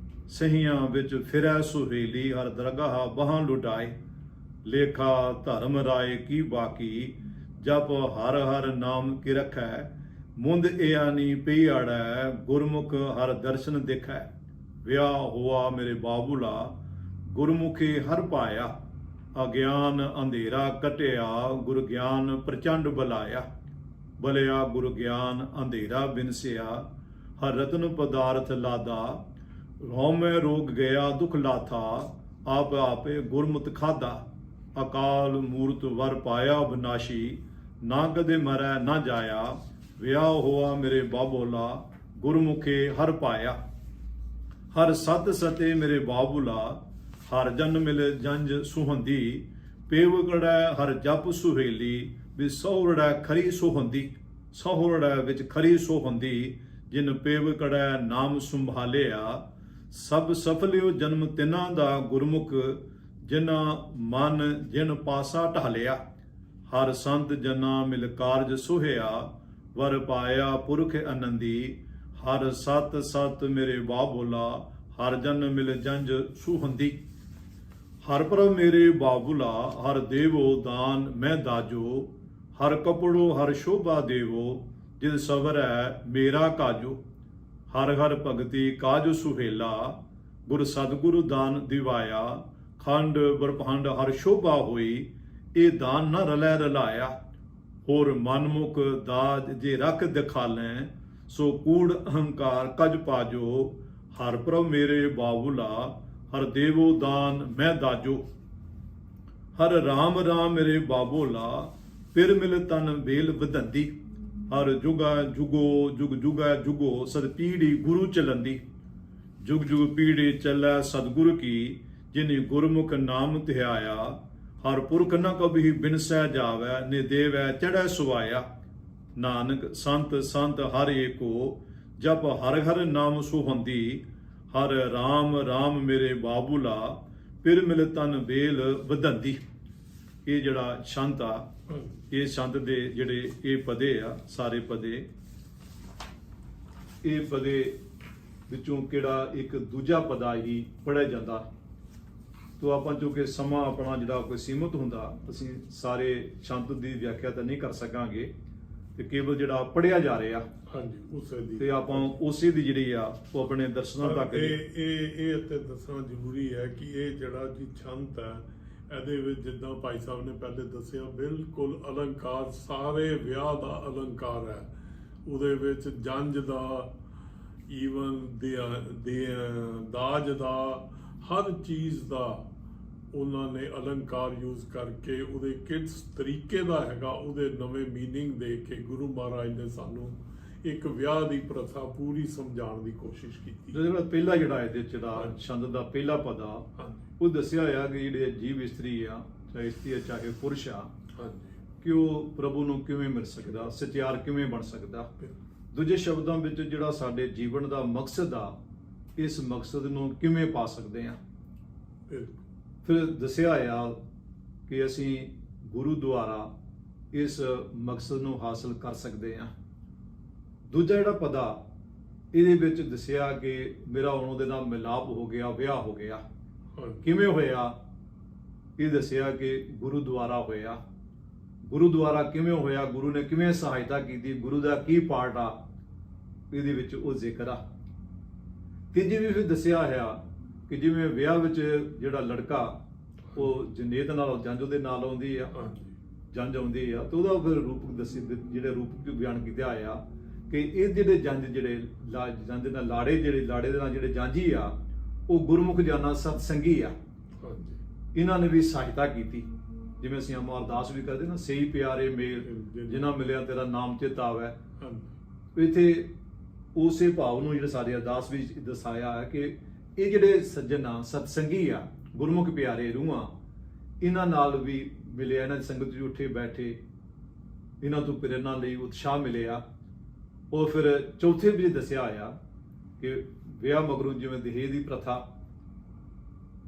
ਸਹੀਆਂ ਵਿੱਚ ਫਿਰੈ ਸੁਹੇਲੀ, ਹਰ ਦਰਗਾਹ ਬਾਹਾਂ ਲੁਟਾਏ। ਲੇਖਾ ਧਰਮ ਰਾਏ ਕੀ ਬਾਕੀ, ਜਪ ਹਰ ਹਰ ਨਾਮ ਕੀ ਰਖੈ। ਮੁੰਦ ਏਆਨੀ ਪਈ ਅੜੈ, ਗੁਰਮੁਖ ਹਰ ਦਰਸ਼ਨ ਦਿਖੈ। ਵਿਆਹ ਹੋਆ ਮੇਰੇ ਬਾਬੂਲਾ, ਗੁਰਮੁਖੀ ਹਰ ਪਾਇਆ। ਅਗਿਆਨ ਅੰਧੇਰਾ ਕਟਿਆ, ਗੁਰ ਗਿਆਨ ਪ੍ਰਚੰਡ ਬਲਾਇਆ। ਬਲਿਆ ਗੁਰ ਗਿਆਨ ਅੰਧੇਰਾ ਬਿਨਸਿਆ, ਹਰ ਰਤਨ ਪਦਾਰਥ ਲਾਦਾ। ਰੋਮੈ ਰੋਗ ਗਿਆ ਦੁਖ ਲਾਥਾ, ਆਪ ਆਪੇ ਗੁਰਮੁਤ ਖਾਦਾ। ਅਕਾਲ ਮੂਰਤ ਵਰ ਪਾਇਆ ਬਿਨਾਸ਼ੀ, ਨਾ ਕਦੇ ਮਰੈ ਨਾ ਜਾਇਆ। ਵਿਆਹ ਹੋਆ ਮੇਰੇ ਬਾਬੋਲਾ, ਗੁਰਮੁਖੇ ਹਰ ਪਾਇਆ। ਹਰ ਸਤ ਸਤੇ ਮੇਰੇ ਬਾਬੂਲਾ, ਹਰ ਜਨ ਮਿਲ ਜੰਜ ਸੁਹੰਦੀ। ਪੇਵਗੜੈ ਹਰ ਜਪ ਸੁਹੇਲੀ, ਵੀ ਸਹੁਰੜੈ ਖਰੀ ਸੁਹੰਦੀ। ਸਹੁਰੜੈ ਵਿੱਚ ਖਰੀ ਸੁਹੰਦੀ, ਜਿਨ ਪੇਵਗੜੈ ਨਾਮ ਸੰਭਾਲਿਆ। ਸਭ ਸਫਲਿਓ ਜਨਮ ਤਿਨਾਂ ਦਾ, ਗੁਰਮੁਖ ਜਿਨਾ ਮਨ ਜਿਨ ਪਾਸਾ ਢਾਲਿਆ। ਹਰ ਸੰਤ ਜਨਾ ਮਿਲ ਕਾਰਜ ਸੁਹਿਆ, ਵਰ ਪਾਇਆ ਪੁਰਖ ਆਨੰਦੀ। ਹਰ ਸਤ ਸਤ ਮੇਰੇ ਬਾਬੂਲਾ, ਹਰ ਜਨ ਮਿਲ ਜੰਜ ਸੁਹੰਦੀ। ਹਰ ਪ੍ਰਭ ਮੇਰੇ ਬਾਬੂਲਾ, ਹਰ ਦੇਵੋ ਦਾਨ ਮੈਂ ਦਾਜੋ। ਹਰ ਕਪੜੋ ਹਰ ਸ਼ੋਭਾ ਦੇਵੋ, ਜਿਦ ਸਵਰੈ ਮੇਰਾ ਕਾਜੋ। ਹਰ ਹਰ ਭਗਤੀ ਕਾਜ ਸੁਹੇਲਾ, ਗੁਰ ਸਤਿਗੁਰੂ ਦਾਨ ਦਿਵਾਇਆ। ਖੰਡ ਬ੍ਰਹਮੰਡ ਹਰ ਸ਼ੋਭਾ ਹੋਈ, ਇਹ ਦਾਨ ਨ ਰਲੈ ਰਲਾਇਆ। ਹੋਰ ਮਨਮੁਖ ਦਾਜ ਜੇ ਰਖ ਦਿਖਾਲੈ, ਸੋ ਕੂੜ ਅਹੰਕਾਰ ਕਜ ਪਾਜੋ। ਹਰ ਪ੍ਰਭ ਮੇਰੇ ਬਾਬੂਲਾ, ਹਰ ਦੇਵੋ ਦਾਨ ਮੈਂ ਦਾਜੋ। ਹਰ ਰਾਮ ਰਾਮ ਮੇਰੇ ਬਾਬੋਲਾ, ਫਿਰ ਮਿਲ ਤਨ ਵੇਲ ਵਧੰਦੀ। ਹਰ ਜੁਗਾ ਜੁਗੋ ਜੁਗ ਜੁਗਾ ਜੁਗੋ, ਸਦ ਪੀੜੀ ਗੁਰੂ ਚਲੰਦੀ। ਜੁਗ ਜੁਗ ਪੀੜੀ ਚੱਲੈ ਸਤਿਗੁਰ ਕੀ, ਜਿਨੀ ਗੁਰਮੁਖ ਨਾਮ ਧਿਆਇਆ। ਹਰ ਪੁਰਖ ਨ ਕਬਹੀ ਬਿਨਸੈ ਜਾਵੈ, ਨੇ ਦੇਵੈ ਚੜ੍ਹੈ ਸੁਆਇਆ। ਨਾਨਕ ਸੰਤ ਸੰਤ ਹਰ ਏਕੋ, ਜਪ ਹਰ ਹਰ ਨਾਮ ਸੁਹੰਦੀ। ਹਰ ਰਾਮ ਰਾਮ ਮੇਰੇ ਬਾਬੂਲਾ, ਫਿਰ ਮਿਲ ਤਨ ਵੇਲ ਵਧੰਦੀ। ਇਹ ਜਿਹੜਾ ਛੰਤ ਆ, ਇਹ ਛੰਤ ਦੇ ਜਿਹੜੇ ਇਹ ਪਦੇ ਆ, ਸਾਰੇ ਪਦੇ, ਇਹ ਪਦੇ ਵਿੱਚੋਂ ਕਿਹੜਾ ਇੱਕ ਦੂਜਾ ਪਦਾ ਹੀ ਪੜਿਆ ਜਾਂਦਾ। ਤੋ ਆਪਾਂ ਚੂੰਕਿ ਸਮਾਂ ਆਪਣਾ ਜਿਹੜਾ ਕੋਈ ਸੀਮਤ ਹੁੰਦਾ, ਅਸੀਂ ਸਾਰੇ ਛੰਤ ਦੀ ਵਿਆਖਿਆ ਤਾਂ ਨਹੀਂ ਕਰ ਸਕਾਂਗੇ, ਤੇ ਕੇਵਲ ਜਿਹੜਾ ਪੜਿਆ ਜਾ ਰਿਹਾ, ਹਾਂਜੀ ਉਸੇ ਦੀ, ਤੇ ਆਪਾਂ ਉਸੇ ਦੀ ਜਿਹੜੀ ਆ ਉਹ ਆਪਣੇ ਦਰਸ਼ਨਾਂ ਤੱਕ ਇਹ ਅਤੇ ਦੱਸਣਾ ਜ਼ਰੂਰੀ ਹੈ ਕਿ ਇਹ ਜਿਹੜਾ ਜੀ ਛੰਤ ਹੈ, ਇਹਦੇ ਵਿੱਚ ਜਿੱਦਾਂ ਭਾਈ ਸਾਹਿਬ ਨੇ ਪਹਿਲੇ ਦੱਸਿਆ, ਬਿਲਕੁਲ ਅਲੰਕਾਰ, ਸਾਰੇ ਵਿਆਹ ਦਾ ਅਲੰਕਾਰ ਹੈ। ਉਹਦੇ ਵਿੱਚ ਜੰਜ ਦਾ, ਈਵਨ ਦਾਜ ਦਾ, ਹਰ ਚੀਜ਼ ਦਾ ਉਹਨਾਂ ਨੇ ਅਲੰਕਾਰ ਯੂਜ਼ ਕਰਕੇ ਉਹਦੇ ਕਿਸ ਤਰੀਕੇ ਦਾ ਹੈਗਾ, ਉਹਦੇ ਨਵੇਂ ਮੀਨਿੰਗ ਦੇ ਕੇ ਗੁਰੂ ਮਹਾਰਾਜ ਨੇ ਸਾਨੂੰ ਇੱਕ ਵਿਆਹ ਦੀ ਪ੍ਰਥਾ ਪੂਰੀ ਸਮਝਾਉਣ ਦੀ ਕੋਸ਼ਿਸ਼ ਕੀਤੀ। ਜਿਹੜਾ ਪਹਿਲਾ ਜਿਹੜਾ ਇਹਦੇ ਚ ਜਿਹੜਾ ਛੰਦ ਦਾ ਪਹਿਲਾ ਪਦਾ, ਉਹ ਦੱਸਿਆ ਹੋਇਆ ਕਿ ਜਿਹੜੇ ਜੀਵ ਇਸਤਰੀ ਆ, ਚਾਹੇ ਇਸਤਰੀ ਆ ਚਾਹੇ ਪੁਰਸ਼ ਆ, ਕਿ ਉਹ ਪ੍ਰਭੂ ਨੂੰ ਕਿਵੇਂ ਮਿਲ ਸਕਦਾ, ਸਚਿਆਰ ਕਿਵੇਂ ਬਣ ਸਕਦਾ। ਦੂਜੇ ਸ਼ਬਦਾਂ ਵਿੱਚ ਜਿਹੜਾ ਸਾਡੇ ਜੀਵਨ ਦਾ ਮਕਸਦ ਆ, ਇਸ ਮਕਸਦ ਨੂੰ ਕਿਵੇਂ ਪਾ ਸਕਦੇ ਆ। ਫਿਰ ਦੱਸਿਆ ਆ ਕਿ ਅਸੀਂ ਗੁਰੂ ਦੁਆਰਾ ਇਸ ਮਕਸਦ ਨੂੰ ਹਾਸਲ ਕਰ ਸਕਦੇ ਆ। ਦੂਜਾ ਜਿਹੜਾ ਪਦਾ, ਇਹਦੇ ਵਿੱਚ ਦੱਸਿਆ ਕਿ ਮੇਰਾ ਉਹਦੇ ਨਾਲ ਮਿਲਾਪ ਹੋ ਗਿਆ, ਵਿਆਹ ਹੋ ਗਿਆ। ਕਿਵੇਂ ਹੋਇਆ? ਇਹ ਦੱਸਿਆ ਕਿ ਗੁਰੂ ਦੁਆਰਾ ਹੋਇਆ। ਗੁਰੂ ਦੁਆਰਾ ਕਿਵੇਂ ਹੋਇਆ, ਗੁਰੂ ਨੇ ਕਿਵੇਂ ਸਹਾਇਤਾ ਕੀਤੀ, ਗੁਰੂ ਦਾ ਕੀ ਪਾਰਟ ਆ, ਇਹਦੇ ਵਿੱਚ ਉਹ ਜ਼ਿਕਰ ਆ। ਤੀਜੀ ਵੀ ਫਿਰ ਦੱਸਿਆ ਹੋਇਆ ਕਿ ਜਿਵੇਂ ਵਿਆਹ ਵਿੱਚ ਜਿਹੜਾ ਲੜਕਾ ਉਹ ਜਨੇਤ ਨਾਲ ਜੰਜ ਦੇ ਨਾਲ ਆਉਂਦੀ ਆ, ਜੰਜ ਆਉਂਦੀ ਆ, ਤੇ ਉਹਦਾ ਫਿਰ ਰੂਪ ਦੱਸੇ, ਜਿਹੜੇ ਰੂਪ ਬਿਆਨ ਕੀਤਾ ਆ ਕਿ ਇਹ ਜਿਹੜੇ ਜੰਜ, ਜਿਹੜੇ ਜੰਜ ਨਾਲ ਲਾੜੇ, ਜਿਹੜੇ ਲਾੜੇ ਦੇ ਨਾਲ ਜਿਹੜੇ ਜਾਂਝੀ ਆ, ਉਹ ਗੁਰਮੁਖ ਜਾਨਾ ਸਤਸੰਗੀ ਆ, ਹਾਂਜੀ ਇਹਨਾਂ ਨੇ ਵੀ ਸਹਾਇਤਾ ਕੀਤੀ। ਜਿਵੇਂ ਅਸੀਂ ਆਮ ਅਰਦਾਸ ਵੀ ਕਰਦੇ ਨਾ, ਸਹੀ ਪਿਆਰੇ ਮੇਲ ਜਿਨ੍ਹਾਂ ਮਿਲਿਆ ਤੇਰਾ ਨਾਮ ਚਿਤ ਆਵੈ। ਹਾਂਜੀ ਇੱਥੇ ਉਸੇ ਭਾਵ ਨੂੰ ਜਿਹੜਾ ਸਾਡੇ ਅਰਦਾਸ ਵਿੱਚ ਦਰਸਾਇਆ ਹੈ ਕਿ ਇਹ ਜਿਹੜੇ ਸੱਜਣ ਆ, ਸਤਸੰਗੀ ਆ, ਗੁਰਮੁਖ ਪਿਆਰੇ ਰੂਹਾਂ, ਇਹਨਾਂ ਨਾਲ ਵੀ ਮਿਲਿਆ, ਇਹਨਾਂ ਦੀ ਸੰਗਤ 'ਚ ਉੱਠੇ ਬੈਠੇ, ਇਹਨਾਂ ਤੋਂ ਪ੍ਰੇਰਨਾ ਲਈ ਉਤਸ਼ਾਹ ਮਿਲਿਆ। ਉਹ ਫਿਰ ਚੌਥੇ ਵਿੱਚ ਦੱਸਿਆ ਹੋਇਆ ਕਿ ਵਿਆਹ ਮਗਰੋਂ ਜਿਵੇਂ ਦਹੇਜ ਦੀ ਪ੍ਰਥਾ,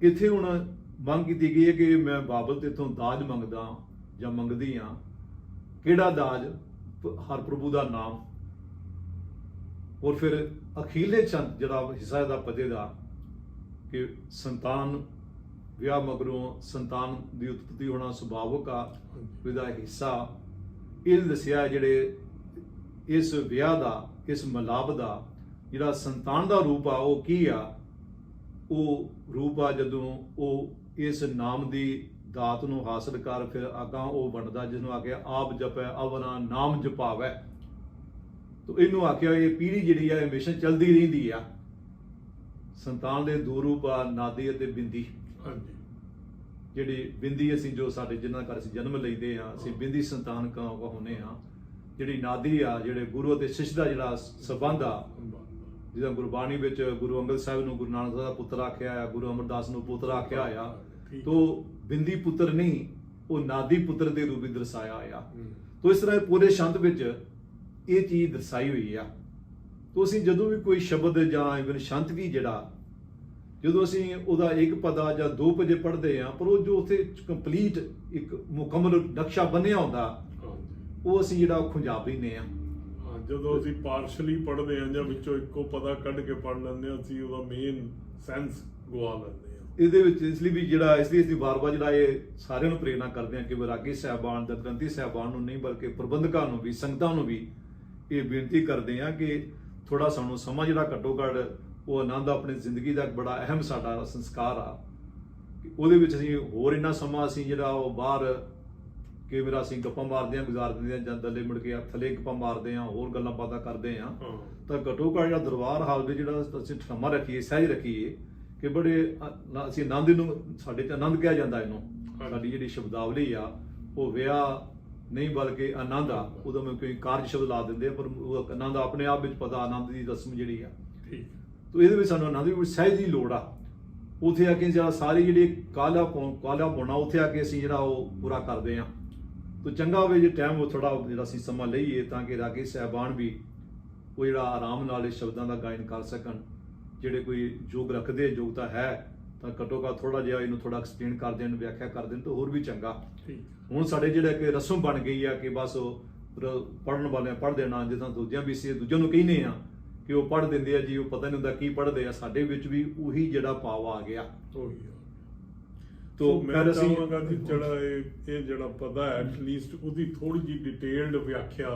ਇੱਥੇ ਹੁਣ ਮੰਗ ਕੀਤੀ ਗਈ ਹੈ ਕਿ ਮੈਂ ਬਾਬਲ ਤੇ ਤੋਂ ਦਾਜ ਮੰਗਦਾ ਜਾਂ ਮੰਗਦੀ ਹਾਂ। ਕਿਹੜਾ ਦਾਜ? ਹਰ ਪ੍ਰਭੂ ਦਾ ਨਾਮ। ਔਰ ਫਿਰ ਅਖੀਰਲੇ ਚੰਦ ਜਿਹੜਾ ਹਿੱਸਾ ਦਾ ਪਤੇ ਦਾ ਕਿ ਸੰਤਾਨ, ਵਿਆਹ ਮਗਰੋਂ ਸੰਤਾਨ ਦੀ ਉਤਪਤੀ ਹੋਣਾ ਸੁਭਾਵਿਕ ਆ, ਇਹਦਾ ਹਿੱਸਾ ਇਹ ਦੱਸਿਆ। ਜਿਹੜੇ ਇਸ ਵਿਆਹ ਦਾ, ਇਸ ਮਿਲਾਪ ਦਾ ਜਿਹੜਾ ਸੰਤਾਨ ਦਾ ਰੂਪ ਆ, ਉਹ ਕੀ ਆ? ਉਹ ਰੂਪ ਆ ਜਦੋਂ ਉਹ ਇਸ ਨਾਮ ਦੀ ਦਾਤ ਨੂੰ ਹਾਸਲ ਕਰ ਫਿਰ ਅਗਾਂਹ ਉਹ ਵੰਡਦਾ, ਜਿਹਨੂੰ ਆਖਿਆ ਆਪ ਜਪੈ ਅਵਨਾ ਨਾਮ ਜਪਾਵੈ। ਤੋ ਇਹਨੂੰ ਆਖਿਆ ਇਹ ਪੀੜ੍ਹੀ ਜਿਹੜੀ ਆ ਹਮੇਸ਼ਾ ਚਲਦੀ ਰਹਿੰਦੀ ਆ। ਸੰਤਾਨ ਦੇ ਦੋ ਰੂਪ ਆ, ਨਾਦੀ ਅਤੇ ਬਿੰਦੀ। ਹਾਂਜੀ ਜਿਹੜੀ ਬਿੰਦੀ ਅਸੀਂ ਜੋ ਸਾਡੇ ਜਿਨ੍ਹਾਂ ਘਰ ਅਸੀਂ ਜਨਮ ਲੈਂਦੇ ਆ, ਅਸੀਂ ਬਿੰਦੀ ਸੰਤਾਨ ਕਹਾਉਂਦੇ ਆ। ਜਿਹੜੀ ਨਾਦੀ ਆ, ਜਿਹੜੇ ਗੁਰੂ ਅਤੇ ਸਿੱਖ ਦਾ ਜਿਹੜਾ ਸੰਬੰਧ ਆ, ਜਿਹਦਾ ਗੁਰਬਾਣੀ ਵਿੱਚ ਗੁਰੂ ਅੰਗਦ ਸਾਹਿਬ ਨੂੰ ਗੁਰੂ ਨਾਨਕ ਸਾਹਿਬ ਦਾ ਪੁੱਤਰ ਆਖਿਆ ਆ, ਗੁਰੂ ਅਮਰਦਾਸ ਨੂੰ ਪੁੱਤਰ ਆਖਿਆ ਆ। ਤੋ ਬਿੰਦੀ ਪੁੱਤਰ ਨਹੀਂ, ਉਹ ਨਾਦੀ ਪੁੱਤਰ ਦੇ ਰੂਪ ਵਿੱਚ ਦਰਸਾਇਆ ਆ। ਤੋ ਇਸ ਤਰ੍ਹਾਂ ਪੂਰੇ ਛੰਦ ਵਿੱਚ ਇਹ ਚੀਜ਼ ਦਰਸਾਈ ਹੋਈ ਆ। ਤੋ ਅਸੀਂ ਜਦੋਂ ਵੀ ਕੋਈ ਸ਼ਬਦ ਜਾਂ ਇਵਨ ਛੰਦ ਵੀ ਜਿਹੜਾ, ਜਦੋਂ ਅਸੀਂ ਉਹਦਾ ਇੱਕ ਪਦਾ ਜਾਂ ਦੋ ਪਦੇ ਪੜ੍ਹਦੇ ਆ, ਪਰ ਉਹ ਜੋ ਉੱਥੇ ਕੰਪਲੀਟ ਇੱਕ ਮੁਕੰਮਲ ਨਕਸ਼ਾ ਬਣਿਆ ਹੁੰਦਾ, ਉਹ ਅਸੀਂ ਜਿਹੜਾ ਖੁੰਝਾ ਲੈਂਦੇ ਆ। ਜਦੋਂ ਅਸੀਂ ਪਾਰਸ਼ਲੀ ਪੜ੍ਹਦੇ ਹਾਂ ਜਾਂ ਵਿੱਚੋਂ ਇੱਕੋ ਪਦਾ ਕੱਢ ਕੇ ਪੜ੍ਹ ਲੈਂਦੇ ਹਾਂ, ਅਸੀਂ ਉਹਦਾ ਮੇਨ ਸੈਂਸ ਗਵਾ ਲੈਂਦੇ ਹਾਂ। ਇਹਦੇ ਵਿੱਚ ਇਸ ਲਈ ਅਸੀਂ ਵਾਰ-ਵਾਰ ਜਿਹੜਾ ਇਹ ਸਾਰਿਆਂ ਨੂੰ ਪ੍ਰੇਰਨਾ ਕਰਦੇ ਹਾਂ ਕਿ ਵਿਰਾਗੀ ਸਾਹਿਬਾਨ, ਦਸਗ੍ਰੰਥੀ ਸਾਹਿਬਾਨ ਨੂੰ ਨਹੀਂ ਬਲਕਿ ਪ੍ਰਬੰਧਕਾਂ ਨੂੰ ਵੀ, ਸੰਗਤਾਂ ਨੂੰ ਵੀ ਇਹ ਬੇਨਤੀ ਕਰਦੇ ਹਾਂ ਕਿ ਥੋੜਾ ਸਾਨੂੰ ਸਮਾਂ ਜਿਹੜਾ ਘੱਟੋ ਘੱਟ ਉਹ ਆਨੰਦ ਆਪਣੀ ਜ਼ਿੰਦਗੀ ਦਾ ਬੜਾ ਅਹਿਮ ਸਾਡਾ ਸੰਸਕਾਰ ਆ, ਉਹਦੇ ਵਿੱਚ ਅਸੀਂ ਹੋਰ ਇੰਨਾ ਸਮਾਂ ਅਸੀਂ ਜਿਹੜਾ ਉਹ ਬਾਹਰ ਕਈ ਵਾਰ ਅਸੀਂ ਗੱਪਾਂ ਮਾਰਦੇ ਹਾਂ, ਗੁਜ਼ਾਰ ਦਿੰਦੇ ਹਾਂ, ਜਾਂ ਦਲੇ ਮੁੜ ਕੇ ਥੱਲੇ ਗੱਪਾਂ ਮਾਰਦੇ ਹਾਂ, ਹੋਰ ਗੱਲਾਂ ਬਾਤਾਂ ਕਰਦੇ ਹਾਂ। ਤਾਂ ਘੱਟੋ ਘੱਟ ਜਿਹੜਾ ਦਰਬਾਰ ਹਾਲ ਵਿੱਚ ਜਿਹੜਾ ਅਸੀਂ ਸਮਾਂ ਰੱਖੀਏ, ਸਹਿਜ ਰੱਖੀਏ ਕਿ ਬੜੇ ਅਸੀਂ ਆਨੰਦ ਨੂੰ, ਸਾਡੇ ਤੇ ਆਨੰਦ ਕਿਹਾ ਜਾਂਦਾ ਇਹਨੂੰ। ਸਾਡੀ ਜਿਹੜੀ ਸ਼ਬਦਾਵਲੀ ਆ ਉਹ ਵਿਆਹ ਨਹੀਂ ਬਲਕਿ ਆਨੰਦ ਆ। ਉਦੋਂ ਮੈਂ ਕੋਈ ਕਾਰਜ ਸ਼ਬਦ ਲਾ ਦਿੰਦੇ ਆ, ਪਰ ਉਹ ਆਨੰਦ ਆਪਣੇ ਆਪ ਵਿੱਚ ਪਤਾ, ਆਨੰਦ ਦੀ ਰਸਮ ਜਿਹੜੀ ਆ। ਤੋ ਇਹਦੇ ਵਿੱਚ ਸਾਨੂੰ ਆਨੰਦ ਦੀ ਸਹਿਜ ਦੀ ਲੋੜ ਆ। ਉੱਥੇ ਆ ਕੇ ਜਿਹੜਾ ਸਾਰੀ ਜਿਹੜੀ ਕਾਲਾ ਪਾਉਣਾ, ਉੱਥੇ ਆ ਕੇ ਅਸੀਂ ਜਿਹੜਾ ਉਹ ਪੂਰਾ ਕਰਦੇ ਹਾਂ। ਤੋ ਚੰਗਾ ਹੋਵੇ ਜੇ ਟਾਈਮ ਉਹ ਥੋੜਾ ਜਿਹੜਾ ਅਸੀਂ ਸਮਾਂ ਲਈਏ ਤਾਂ ਕਿ ਰਾਗੀ ਸਾਹਿਬਾਨ ਵੀ ਉਹ ਜਿਹੜਾ ਆਰਾਮ ਨਾਲ ਇਸ ਸ਼ਬਦਾਂ ਦਾ ਗਾਇਨ ਕਰ ਸਕਣ। ਜਿਹੜੇ ਕੋਈ ਯੋਗ ਰੱਖਦੇ, ਯੋਗਤਾ ਹੈ, ਤਾਂ ਘੱਟੋ ਘੱਟ ਥੋੜਾ ਜਿਹਾ ਇਹਨੂੰ ਥੋੜਾ ਐਕਸਪਲੇਨ ਕਰ ਦੇਣ, ਵਿਆਖਿਆ ਕਰ ਦੇਣ ਤਾਂ ਹੋਰ ਵੀ ਚੰਗਾ। ਹੁਣ ਸਾਡੇ ਜਿਹੜਾ ਕਿ ਰਸਮ ਬਣ ਗਈ ਆ ਕਿ ਬਸ ਪੜ੍ਹਨ ਵਾਲਿਆਂ ਪੜ੍ਹ ਦੇਣਾ, ਜਿੱਦਾਂ ਦੂਜਿਆਂ ਵੀ ਸੀ, ਦੂਜਿਆਂ ਨੂੰ ਕਹਿੰਦੇ ਆ ਕਿ ਉਹ ਪੜ੍ਹ ਦਿੰਦੇ ਆ ਜੀ, ਉਹ ਪਤਾ ਨਹੀਂ ਹੁੰਦਾ ਕੀ ਪੜ੍ਹਦੇ ਆ। ਸਾਡੇ ਵਿੱਚ ਵੀ ਉਹੀ ਜਿਹੜਾ ਭਾਵ ਆ ਗਿਆ। ਤੋ ਮੈਂ ਚਾਹਾਂਗਾ ਕਿ ਜਿਹੜਾ ਇਹ ਜਿਹੜਾ ਪਤਾ ਹੈ ਐਟਲੀਸਟ ਉਹਦੀ ਥੋੜੀ ਜਿਹੀ ਡਿਟੇਲਡ ਵਿਆਖਿਆ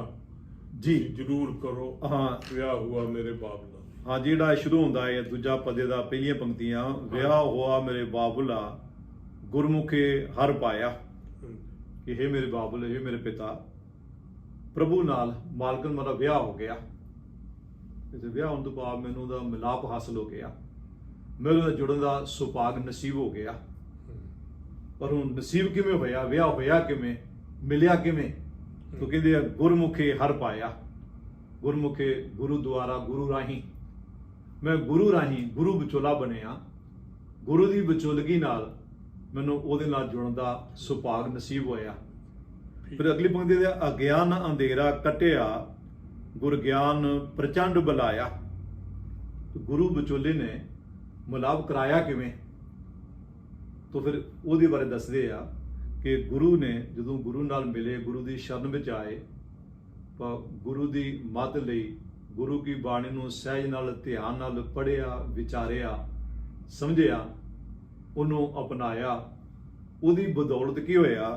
ਜੀ ਜ਼ਰੂਰ ਕਰੋ। ਹਾਂ, ਵਿਆਹ ਹੁਆ ਮੇਰੇ ਬਾਬਲਾ। ਹਾਂ, ਜਿਹੜਾ ਸ਼ੁਰੂ ਹੁੰਦਾ ਹੈ ਦੂਜਾ ਪਦੇ ਦਾ ਪਹਿਲੀਆਂ ਪੰਕਤੀਆਂ, ਵਿਆਹ ਹੋਆ ਮੇਰੇ ਬਾਬੁਲਾ ਗੁਰਮੁਖੇ ਹਰ ਪਾਇਆ, ਕਿ ਇਹ ਮੇਰੇ ਬਾਬੁਲ, ਇਹ ਮੇਰੇ ਪਿਤਾ, ਪ੍ਰਭੂ ਨਾਲ ਮਾਲਕਨ ਮੇਰਾ ਵਿਆਹ ਹੋ ਗਿਆ। ਤੇ ਵਿਆਹ ਹੋਣ ਤੋਂ ਬਾਅਦ ਮੈਨੂੰ ਉਹਦਾ ਮਿਲਾਪ ਹਾਸਲ ਹੋ ਗਿਆ, ਮੈਨੂੰ ਉਹਦਾ ਜੁੜਨ ਦਾ ਸੁਭਾਗ ਨਸੀਬ ਹੋ ਗਿਆ। ਪਰ ਹੁਣ ਨਸੀਬ ਕਿਵੇਂ ਹੋਇਆ, ਵਿਆਹ ਹੋਇਆ ਕਿਵੇਂ, ਮਿਲਿਆ ਕਿਵੇਂ? ਤੋ ਕਹਿੰਦੇ ਆ ਗੁਰਮੁਖੇ ਹਰ ਪਾਇਆ। ਗੁਰਮੁਖੇ ਗੁਰੂ ਦੁਆਰਾ, ਗੁਰੂ ਰਾਹੀਂ, ਮੈਂ ਗੁਰੂ ਰਾਹੀਂ ਗੁਰੂ ਵਿਚੋਲਾ ਬਣਿਆ। ਗੁਰੂ ਦੀ ਵਿਚੋਲਗੀ ਨਾਲ ਮੈਨੂੰ ਉਹਦੇ ਨਾਲ ਜੁੜਨ ਦਾ ਸੁਭਾਗ ਨਸੀਬ ਹੋਇਆ। ਫਿਰ ਅਗਲੀ ਪੰਕਤੀ ਦੇ ਅਗਿਆਨ ਅੰਧੇਰਾ ਕਟਿਆ, ਗੁਰ ਗਿਆਨ ਪ੍ਰਚੰਡ ਬੁਲਾਇਆ। ਗੁਰੂ ਵਿਚੋਲੇ ਨੇ ਮਿਲਾਪ ਕਰਾਇਆ ਕਿਵੇਂ? ਤੋ ਫਿਰ ਉਹਦੇ ਬਾਰੇ ਦੱਸਦੇ ਆ ਕਿ ਗੁਰੂ ਨੇ ਜਦੋਂ ਗੁਰੂ ਨਾਲ ਮਿਲੇ, ਗੁਰੂ ਦੀ ਸ਼ਰਨ ਵਿੱਚ ਆਏ, ਤਾਂ ਗੁਰੂ ਦੀ ਮੱਤ ਲਈ ਗੁਰੂ ਕੀ ਬਾਣੀ ਨੂੰ ਸਹਿਜ ਨਾਲ, ਧਿਆਨ ਨਾਲ ਪੜ੍ਹਿਆ, ਵਿਚਾਰਿਆ, ਸਮਝਿਆ, ਉਹਨੂੰ ਅਪਣਾਇਆ। ਉਹਦੀ ਬਦੌਲਤ ਕੀ ਹੋਇਆ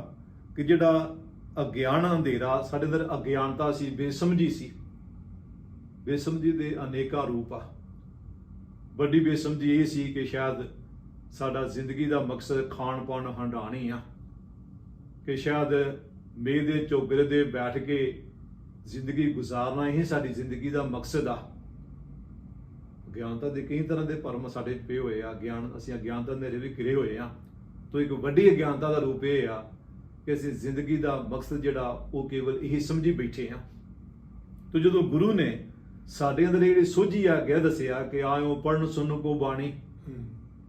ਕਿ ਜਿਹੜਾ ਅਗਿਆਨ ਅੰਧੇਰਾ ਸਾਡੇ ਅੰਦਰ ਅਗਿਆਨਤਾ ਸੀ, ਬੇਸਮਝੀ ਸੀ। ਬੇਸਮਝੀ ਦੇ ਅਨੇਕਾਂ ਰੂਪ ਆ। ਵੱਡੀ ਬੇਸਮਝੀ ਇਹ ਸੀ ਕਿ ਸ਼ਾਇਦ ਸਾਡਾ ਜ਼ਿੰਦਗੀ ਦਾ ਮਕਸਦ ਖਾਣ ਪਾਣ ਹੰਡਾਣੀ ਆ, ਕਿ ਸ਼ਾਇਦ ਮੇਜ਼ ਦੇ ਚੌਗਰੇ ਦੇ ਬੈਠ ਕੇ ਜ਼ਿੰਦਗੀ ਗੁਜ਼ਾਰਨਾ ਹੀ ਸਾਡੀ ਜ਼ਿੰਦਗੀ ਦਾ ਮਕਸਦ ਆ। ਅਗਿਆਨਤਾ ਦੇ ਕਈ ਤਰ੍ਹਾਂ ਦੇ ਭਰਮ ਸਾਡੇ 'ਚ ਪਏ ਹੋਏ ਆ। ਅਸੀਂ ਅਗਿਆਨਤਾ ਦੇ ਹਨੇਰੇ ਵੀ ਘਿਰੇ ਹੋਏ ਆ। ਤੋਂ ਇੱਕ ਵੱਡੀ ਅਗਿਆਨਤਾ ਦਾ ਰੂਪ ਇਹ ਆ ਕਿ ਅਸੀਂ ਜ਼ਿੰਦਗੀ ਦਾ ਮਕਸਦ ਜਿਹੜਾ ਉਹ ਕੇਵਲ ਇਹੀ ਸਮਝੀ ਬੈਠੇ ਆ। ਤੋਂ ਜਦੋਂ ਗੁਰੂ ਨੇ ਸਾਡੇ ਅੰਦਰ ਜਿਹੜੀ ਸੋਝੀ ਆ ਗਿਆ ਦੱਸਿਆ ਕਿ ਆਇਓ ਪੜਨ ਸੁਣ ਕੋ ਬਾਣੀ,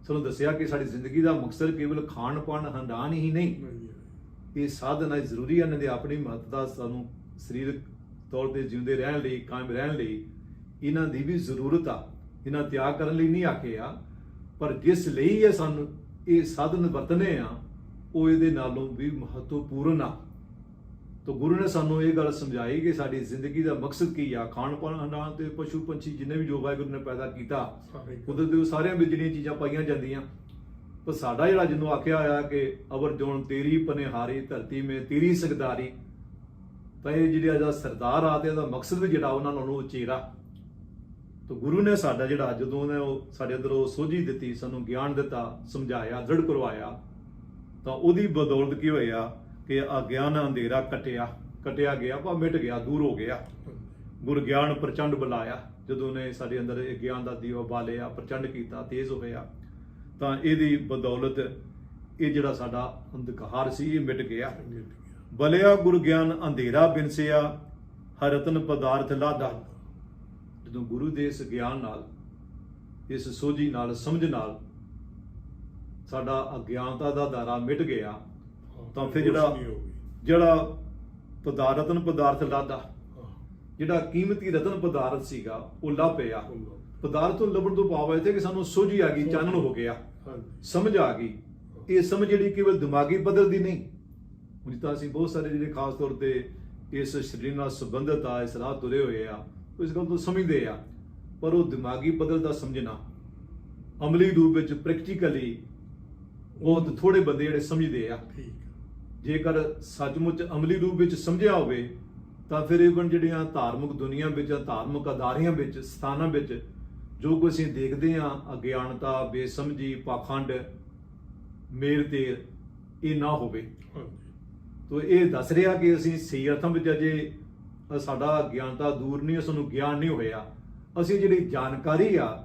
ਸਾਨੂੰ ਦੱਸਿਆ ਕਿ ਸਾਡੀ ਜ਼ਿੰਦਗੀ ਦਾ ਮਕਸਦ ਕੇਵਲ ਖਾਣ ਪਾਣ ਹੰਡਾਣ ਹੀ ਨਹੀਂ, ਇਹ ਸਾਧਨ ਹੈ ਜ਼ਰੂਰੀ ਹੈ। ਇਹਨਾਂ ਦੀ ਆਪਣੀ ਮਹੱਤਤਾ, ਸਾਨੂੰ ਸਰੀਰਕ ਤੌਰ ਤੇ ਜਿਉਂਦੇ ਰਹਿਣ ਲਈ, ਕਾਇਮ ਰਹਿਣ ਲਈ ਇਹਨਾਂ ਦੀ ਵੀ ਜ਼ਰੂਰਤ ਆ। ਇਹਨਾਂ ਤਿਆਗ ਕਰਨ ਲਈ ਨਹੀਂ ਆਖਿਆ, ਪਰ ਜਿਸ ਲਈ ਇਹ ਸਾਨੂੰ ਇਹ ਸਾਧਨ ਵਰਤਨੇ ਆ ਉਹ ਇਹਦੇ ਨਾਲੋਂ ਵੀ ਮਹੱਤਵਪੂਰਨ ਆ। ਤਾਂ ਗੁਰੂ ਨੇ ਸਾਨੂੰ ਇਹ ਗੱਲ ਸਮਝਾਈ ਕਿ ਸਾਡੀ ਜ਼ਿੰਦਗੀ ਦਾ ਮਕਸਦ ਕੀ ਆ। ਖਾਣ ਪਾਣ ਹੰਡਾਣ ਤੇ ਪਸ਼ੂ ਪੰਛੀ ਜਿੰਨੇ ਵੀ ਜੋ ਵਾਹਿਗੁਰੂ ਨੇ ਪੈਦਾ ਕੀਤਾ, ਕੁਦਰਤ ਦੇ ਸਾਰਿਆਂ ਵਿੱਚ ਜਿਹੜੀਆਂ ਚੀਜ਼ਾਂ ਪਾਈਆਂ ਜਾਂਦੀਆਂ, ਪਰ ਸਾਡਾ ਜਿਹੜਾ ਜਿਹਨੂੰ ਆਖਿਆ ਹੋਇਆ ਕਿ ਅਵਰ ਜੋਨ ਤੇਰੀ ਪਨਿਹਾਰੀ ਧਰਤੀ ਮੇ ਤੇਰੀ ਸਰਦਾਰੀ, ਤਾਂ ਇਹ ਜਿਹੜਾ ਸਰਦਾਰ ਆ ਤੇ ਇਹਦਾ ਮਕਸਦ ਵੀ ਜਿਹੜਾ ਉਹਨਾਂ ਨੂੰ ਉਚੇਰਾ। ਤਾਂ ਗੁਰੂ ਨੇ ਸਾਡਾ ਜਿਹੜਾ ਜਦੋਂ ਉਹਨੇ ਉਹ ਸਾਡੇ ਅੰਦਰ ਉਹ ਸੋਝੀ ਦਿੱਤੀ, ਸਾਨੂੰ ਗਿਆਨ ਦਿੱਤਾ, ਸਮਝਾਇਆ, ਦ੍ਰਿੜ ਕਰਵਾਇਆ, ਤਾਂ ਉਹਦੀ ਬਦੌਲਤ ਕੀ ਹੋਇਆ ਕਿ ਅਗਿਆਨ ਅੰਧੇਰਾ ਕਟਿਆ ਗਿਆ, ਭਾ ਮਿਟ ਗਿਆ, ਦੂਰ ਹੋ ਗਿਆ। ਗੁਰ ਗਿਆਨ ਪ੍ਰਚੰਡ ਬੁਲਾਇਆ, ਜਦੋਂ ਨੇ ਸਾਡੇ ਅੰਦਰ ਇਹ ਗਿਆਨ ਦਾ ਦੀਵਾ ਬਾਲਿਆ, ਪ੍ਰਚੰਡ ਕੀਤਾ, ਤੇਜ਼ ਹੋਇਆ, ਤਾਂ ਇਹਦੀ ਬਦੌਲਤ ਇਹ ਜਿਹੜਾ ਸਾਡਾ ਅੰਧਕਾਰ ਸੀ ਇਹ ਮਿਟ ਗਿਆ। ਬਲਿਆ ਗੁਰ ਗਿਆਨ ਅੰਧੇਰਾ ਬਿਨਸਿਆ, ਹਰ ਰਤਨ ਪਦਾਰਥ ਲਾਦਾ। ਜਦੋਂ ਗੁਰੂ ਦੇ ਇਸ ਗਿਆਨ ਨਾਲ, ਇਸ ਸੋਝੀ ਨਾਲ, ਸਮਝ ਨਾਲ ਸਾਡਾ ਅਗਿਆਨਤਾ ਦਾ ਦਾਇਰਾ ਮਿਟ ਗਿਆ, ਤਾਂ ਫਿਰ ਜਿਹੜਾ ਰਤਨ ਪਦਾਰਥ ਲਾਦਾ, ਜਿਹੜਾ ਕੀਮਤੀ ਰਤਨ ਪਦਾਰਥ ਸੀਗਾ ਉਹ ਲੱਭ ਪਿਆ। ਪਦਾਰਥ ਤੋਂ ਲੱਭਣ ਤੋਂ ਭਾਵ ਇਹ ਕਿ ਸਾਨੂੰ ਸੋਝੀ ਆ ਗਈ, ਚਾਨਣ ਹੋ ਗਿਆ, ਸਮਝ ਆ ਗਈ। ਇਹ ਸਮਝ ਜਿਹੜੀ ਕੇਵਲ ਦਿਮਾਗੀ ਪੱਧਰ ਦੀ ਨਹੀਂ, ਹੁਣ ਤਾਂ ਅਸੀਂ ਬਹੁਤ ਸਾਰੇ ਜਿਹੜੇ ਖਾਸ ਤੌਰ ਤੇ ਇਸ ਸਰੀਰ ਨਾਲ ਸੰਬੰਧਿਤ ਆ, ਇਸ ਰਾਹ ਤੁਰੇ ਹੋਏ ਆ, ਇਸ ਗੱਲ ਤੋਂ ਸਮਝਦੇ ਆ, ਪਰ ਉਹ ਦਿਮਾਗੀ ਪੱਧਰ ਦਾ ਸਮਝਣਾ ਅਮਲੀ ਰੂਪ ਵਿੱਚ ਪ੍ਰੈਕਟੀਕਲੀ ਬਹੁਤ ਥੋੜੇ ਬੰਦੇ ਜਿਹੜੇ ਸਮਝਦੇ ਆ। ਜੇਕਰ ਸੱਚਮੁੱਚ ਅਮਲੀ ਰੂਪ ਵਿੱਚ ਸਮਝਿਆ ਹੋਵੇ ਤਾਂ ਫਿਰ ਇਵਨ ਜਿਹੜੀਆਂ ਧਾਰਮਿਕ ਦੁਨੀਆ ਵਿੱਚ, ਧਾਰਮਿਕ ਅਦਾਰਿਆਂ ਵਿੱਚ, ਸਥਾਨਾਂ ਵਿੱਚ ਜੋ ਕੁਝ ਅਸੀਂ ਦੇਖਦੇ ਹਾਂ, ਅਗਿਆਨਤਾ, ਬੇਸਮਝੀ, ਪਾਖੰਡ, ਮੇਰ ਤੇਰ, ਇਹ ਨਾ ਹੋਵੇ। ਤੋ ਇਹ ਦੱਸ ਰਿਹਾ ਕਿ ਅਸੀਂ ਸਹੀ ਅਰਥਾਂ ਵਿੱਚ ਅਜੇ ਸਾਡਾ ਗਿਆਨਤਾ ਦੂਰ ਨਹੀਂ, ਸਾਨੂੰ ਗਿਆਨ ਨਹੀਂ ਹੋਇਆ। ਅਸੀਂ ਜਿਹੜੀ ਜਾਣਕਾਰੀ ਆ,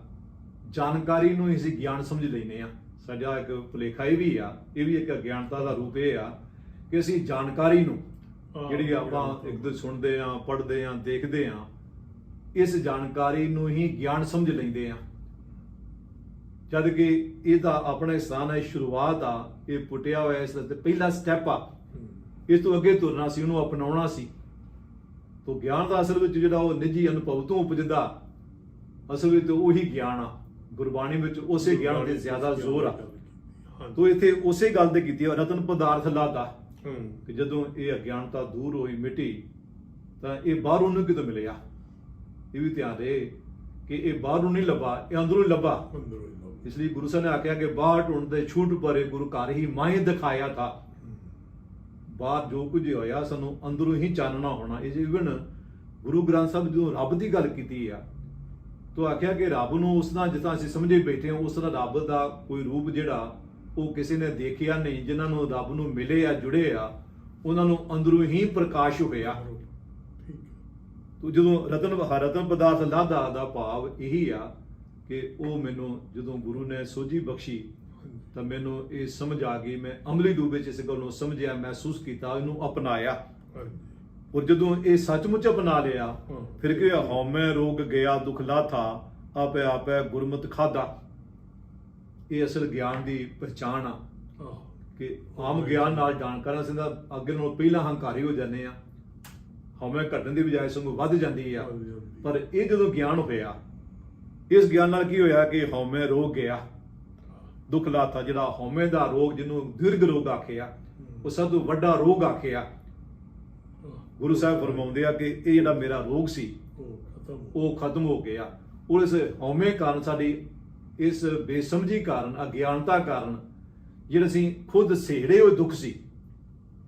ਜਾਣਕਾਰੀ ਨੂੰ ਅਸੀਂ ਗਿਆਨ ਸਮਝ ਲੈਂਦੇ ਆ। ਸਾਡਾ ਇੱਕ ਭੁਲੇਖਾ ਇਹ ਵੀ ਆ, ਇਹ ਵੀ ਇੱਕ ਅਗਿਆਨਤਾ ਦਾ ਰੂਪ ਇਹ ਆ ਕਿ ਅਸੀਂ ਜਾਣਕਾਰੀ ਨੂੰ ਜਿਹੜੀ ਆਪਾਂ ਇੱਕ ਦੂਜੇ ਸੁਣਦੇ ਆ, ਪੜ੍ਹਦੇ ਆ, ਦੇਖਦੇ ਆ, ਇਸ ਜਾਣਕਾਰੀ ਨੂੰ ਹੀ ਗਿਆਨ ਸਮਝ ਲੈਂਦੇ ਆ, ਜਦ ਕਿ ਇਹਦਾ ਆਪਣਾ ਸਥਾਨ ਹੈ, ਸ਼ੁਰੂਆਤ ਆ, ਇਹ ਪੁੱਟਿਆ ਹੋਇਆ, ਇਸ ਦਾ ਪਹਿਲਾ ਸਟੈਪ ਆ। ਇਸ ਤੋਂ ਅੱਗੇ ਤੁਰਨਾ ਸੀ, ਉਹਨੂੰ ਅਪਣਾਉਣਾ ਸੀ। ਤੋਂ ਗਿਆਨ ਦਾ ਅਸਲ ਵਿੱਚ ਜਿਹੜਾ ਉਹ ਨਿੱਜੀ ਅਨੁਭਵ ਤੋਂ ਉਪਜਦਾ, ਅਸਲ ਵਿੱਚ ਉਹੀ ਗਿਆਨ ਆ। ਗੁਰਬਾਣੀ ਵਿੱਚ ਉਸੇ ਗਿਆਨ ਤੇ ਜ਼ਿਆਦਾ ਜ਼ੋਰ ਆ। ਤੋਂ ਇੱਥੇ ਉਸੇ ਗੱਲ ਤੇ ਕੀਤੀ ਰਤਨ ਪਦਾਰਥ ਲਾਦਾ, ਕਿ ਜਦੋਂ ਇਹ ਅਗਿਆਨਤਾ ਦੂਰ ਹੋਈ, ਮਿਟੀ, ਤਾਂ ਇਹ ਬਾਹਰੋਂ ਨੂੰ ਕਿਤੋਂ ਮਿਲਿਆ। ਇਹ ਵੀ ਧਿਆਨ ਦੇ ਕਿ ਇਹ ਬਾਹਰੋਂ ਨਹੀਂ ਲੱਭਾ, ਇਹ ਅੰਦਰੋਂ ਹੀ ਲੱਭਾ। ਇਸ ਲਈ ਗੁਰੂ ਸਾਹਿਬ ਨੇ ਆਖਿਆ ਕਿ ਬਾਹਰ ਢੂੰਡਦੇ ਛੂਟ ਪਰੇ ਗੁਰੂ ਘਰ ਹੀ ਮਾਹੀ ਦਿਖਾਇਆ ਥਾ। ਬਾਹਰ ਜੋ ਕੁਝ ਹੋਇਆ ਸਾਨੂੰ ਅੰਦਰੋਂ ਹੀ ਚਾਨਣਾ ਹੋਣਾ। ਇਹ ਇਵਨ ਗੁਰੂ ਗ੍ਰੰਥ ਸਾਹਿਬ ਜਦੋਂ ਰੱਬ ਦੀ ਗੱਲ ਕੀਤੀ ਆ, ਤਾਂ ਆਖਿਆ ਕਿ ਰੱਬ ਨੂੰ ਉਸ ਤਰ੍ਹਾਂ ਜਿੱਦਾਂ ਅਸੀਂ ਸਮਝੇ ਬੈਠੇ ਹਾਂ, ਉਸ ਤਰ੍ਹਾਂ ਰੱਬ ਦਾ ਕੋਈ ਰੂਪ ਜਿਹੜਾ ਉਹ ਕਿਸੇ ਨੇ ਦੇਖਿਆ ਨਹੀਂ। ਜਿਨ੍ਹਾਂ ਨੂੰ ਰੱਬ ਨੂੰ ਮਿਲੇ ਆ, ਜੁੜੇ ਆ, ਉਹਨਾਂ ਨੂੰ ਅੰਦਰੋਂ ਹੀ ਪ੍ਰਕਾਸ਼ ਹੋਇਆ। ਤੋ ਜਦੋਂ ਰਤਨ ਪਦਾਰਥ ਲਾਦਾ ਦਾ ਭਾਵ ਇਹੀ ਆ ਕਿ ਉਹ ਮੈਨੂੰ ਜਦੋਂ ਗੁਰੂ ਨੇ ਸੋਝੀ ਬਖਸ਼ੀ ਤਾਂ ਮੈਨੂੰ ਇਹ ਸਮਝ ਆ ਗਈ। ਮੈਂ ਅਮਲੀ ਰੂਪ ਵਿੱਚ ਇਸ ਗੱਲ ਨੂੰ ਸਮਝਿਆ, ਮਹਿਸੂਸ ਕੀਤਾ, ਇਹਨੂੰ ਅਪਣਾਇਆ। ਔਰ ਜਦੋਂ ਇਹ ਸੱਚਮੁੱਚ ਅਪਣਾ ਲਿਆ, ਫਿਰ ਕਿ ਹਉਮੈ ਰੋਗ ਗਿਆ ਦੁਖ ਲਾਥਾ, ਆਪੇ ਗੁਰਮਤਿ ਖਾਦਾ। ਇਹ ਅਸਲ ਗਿਆਨ ਦੀ ਪਹਿਚਾਣ ਆ ਕਿ ਆਮ ਗਿਆਨ ਨਾਲ ਜਾਣਕਾਰਾਂ ਸਿੰਘ ਅੱਗੇ ਨਾਲੋਂ ਪਹਿਲਾਂ ਹੰਕਾਰੀ ਹੋ ਜਾਂਦੇ ਆ, ਹਉਮੈ ਘਟਣ ਦੀ ਬਜਾਏ ਸਗੋਂ ਵੱਧ ਜਾਂਦੀ ਆ। ਪਰ ਇਹ ਜਦੋਂ ਗਿਆਨ ਹੋਇਆ, ਇਸ ਗਿਆਨ ਨਾਲ ਕੀ ਹੋਇਆ ਕਿ ਹਉਮੈ ਰੋਗ ਗਿਆ ਦੁੱਖ ਲਾਥਾ। ਜਿਹੜਾ ਹਉਮੈ ਦਾ ਰੋਗ, ਜਿਹਨੂੰ ਦੀਰਘ ਰੋਗ ਆਖਿਆ, ਉਹ ਸਭ ਤੋਂ ਵੱਡਾ ਰੋਗ ਆਖਿਆ। ਗੁਰੂ ਸਾਹਿਬ ਫਰਮਾਉਂਦੇ ਆ ਕਿ ਇਹ ਜਿਹੜਾ ਮੇਰਾ ਰੋਗ ਸੀ ਉਹ ਖਤਮ ਹੋ ਗਿਆ। ਔਰ ਇਸ ਹਉਮੈ ਕਾਰਨ, ਸਾਡੀ ਇਸ ਬੇਸਮਝੀ ਕਾਰਨ, ਅਗਿਆਨਤਾ ਕਾਰਨ ਜਿਹੜੇ ਅਸੀਂ ਖੁਦ ਸਹਿੜੇ ਹੋਏ ਦੁੱਖ ਸੀ,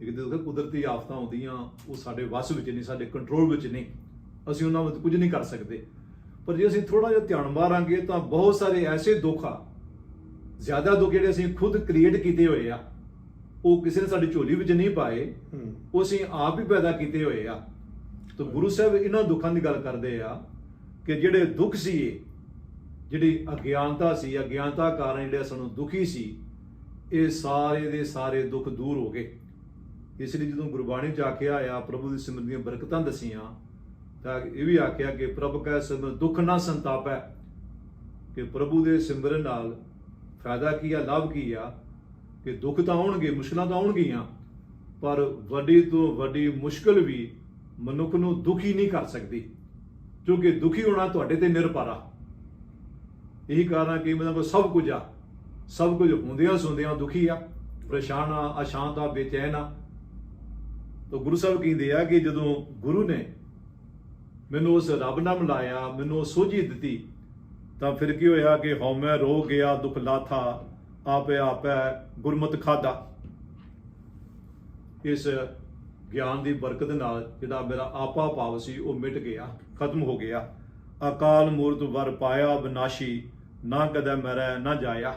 ਇੱਕ ਤਾਂ ਕੁਦਰਤੀ ਆਫਤਾਂ ਆਉਂਦੀਆਂ, ਉਹ ਸਾਡੇ ਵੱਸ ਵਿੱਚ ਨਹੀਂ, ਸਾਡੇ ਕੰਟਰੋਲ ਵਿੱਚ ਨਹੀਂ, ਅਸੀਂ ਉਹਨਾਂ ਵਿੱਚ ਕੁਝ ਨਹੀਂ ਕਰ ਸਕਦੇ। ਪਰ ਜੇ ਅਸੀਂ ਥੋੜਾ ਜਿਹਾ ਧਿਆਨ ਮਾਰਾਂਗੇ ਤਾਂ ਬਹੁਤ ਸਾਰੇ ਐਸੇ ਦੁੱਖ ਆ, ਜ਼ਿਆਦਾ ਦੁੱਖ ਜਿਹੜੇ ਅਸੀਂ ਖੁਦ ਕ੍ਰੀਏਟ ਕੀਤੇ ਹੋਏ ਆ, ਉਹ ਕਿਸੇ ਨੇ ਸਾਡੀ ਝੋਲੀ ਵਿੱਚ ਨਹੀਂ ਪਾਏ, ਉਹ ਅਸੀਂ ਆਪ ਹੀ ਪੈਦਾ ਕੀਤੇ ਹੋਏ ਆ। ਤਾਂ ਗੁਰੂ ਸਾਹਿਬ ਇਹਨਾਂ ਦੁੱਖਾਂ ਦੀ ਗੱਲ ਕਰਦੇ ਆ ਕਿ ਜਿਹੜੇ ਦੁੱਖ ਸੀ ਜਿਹੜੀ ਅਗਿਆਨਤਾ ਸੀ, ਅਗਿਆਨਤਾ ਕਾਰਨ ਜਿਹੜੇ ਸਾਨੂੰ ਦੁਖੀ ਸੀ, ਇਹ ਸਾਰੇ ਦੇ ਸਾਰੇ ਦੁੱਖ ਦੂਰ ਹੋ ਗਏ। ਇਸ ਲਈ ਜਦੋਂ ਗੁਰਬਾਣੀ 'ਚ ਆਖਿਆ ਆ ਪ੍ਰਭੂ ਦੀ ਸਿਮਰਨ ਦੀਆਂ ਬਰਕਤਾਂ ਦਸੀਆਂ, ਤਾਂ ਇਹ ਵੀ ਆਖਿਆ ਕਿ ਪ੍ਰਭ ਕੈ ਸਿਮਰਨ ਦੁੱਖ ਨਾ ਸੰਤਾਪੈ, ਕਿ ਪ੍ਰਭੂ ਦੇ ਸਿਮਰਨ ਨਾਲ ਫਾਇਦਾ ਕੀ ਆ, ਲਾਭ ਕੀ ਆ, ਕਿ ਦੁੱਖ ਤਾਂ ਆਉਣਗੇ, ਮੁਸ਼ਕਲਾਂ ਤਾਂ ਆਉਣਗੀਆਂ, ਪਰ ਵੱਡੀ ਤੋਂ ਵੱਡੀ ਮੁਸ਼ਕਲ ਵੀ ਮਨੁੱਖ ਨੂੰ ਦੁਖੀ ਨਹੀਂ ਕਰ ਸਕਦੀ, ਕਿਉਂਕਿ ਦੁਖੀ ਹੋਣਾ ਤੁਹਾਡੇ ਤੇ ਨਿਰਭਰ ਆ। ਇਹੀ ਕਾਰਨ ਕਿ ਮਤਲਬ ਸਭ ਕੁਝ ਆ, ਸਭ ਕੁਝ ਹੁੰਦਿਆਂ ਸੁਣਦਿਆਂ ਦੁਖੀ ਆ, ਪਰੇਸ਼ਾਨ ਆ, ਅਸ਼ਾਂਤ ਆ, ਬੇਚੈਨ ਆ। ਤਾਂ ਗੁਰੂ ਸਾਹਿਬ ਕਹਿੰਦੇ ਆ ਕਿ ਜਦੋਂ ਗੁਰੂ ਨੇ ਮੈਨੂੰ ਉਸ ਰੱਬ ਨਾਲ ਮਿਲਾਇਆ, ਮੈਨੂੰ ਉਹ ਸੋਝੀ ਦਿੱਤੀ, ਤਾਂ ਫਿਰ ਕੀ ਹੋਇਆ ਕਿ ਹਉਮੈ ਰੋ ਗਿਆ ਦੁੱਖ ਲਾਥਾ, ਆਪੇ ਆਪੈ ਗੁਰਮਤਿ ਖਾਧਾ। ਇਸ ਗਿਆਨ ਦੀ ਬਰਕਤ ਨਾਲ ਜਿਹੜਾ ਮੇਰਾ ਆਪਾ ਭਾਵ ਸੀ ਉਹ ਮਿਟ ਗਿਆ, ਖਤਮ ਹੋ ਗਿਆ। ਅਕਾਲ ਮੂਰਤ ਵਰ ਪਾਇਆ ਵਿਨਾਸ਼ੀ, ਨਾ ਕਦੇ ਮਰੈ ਨਾ ਜਾਇਆ।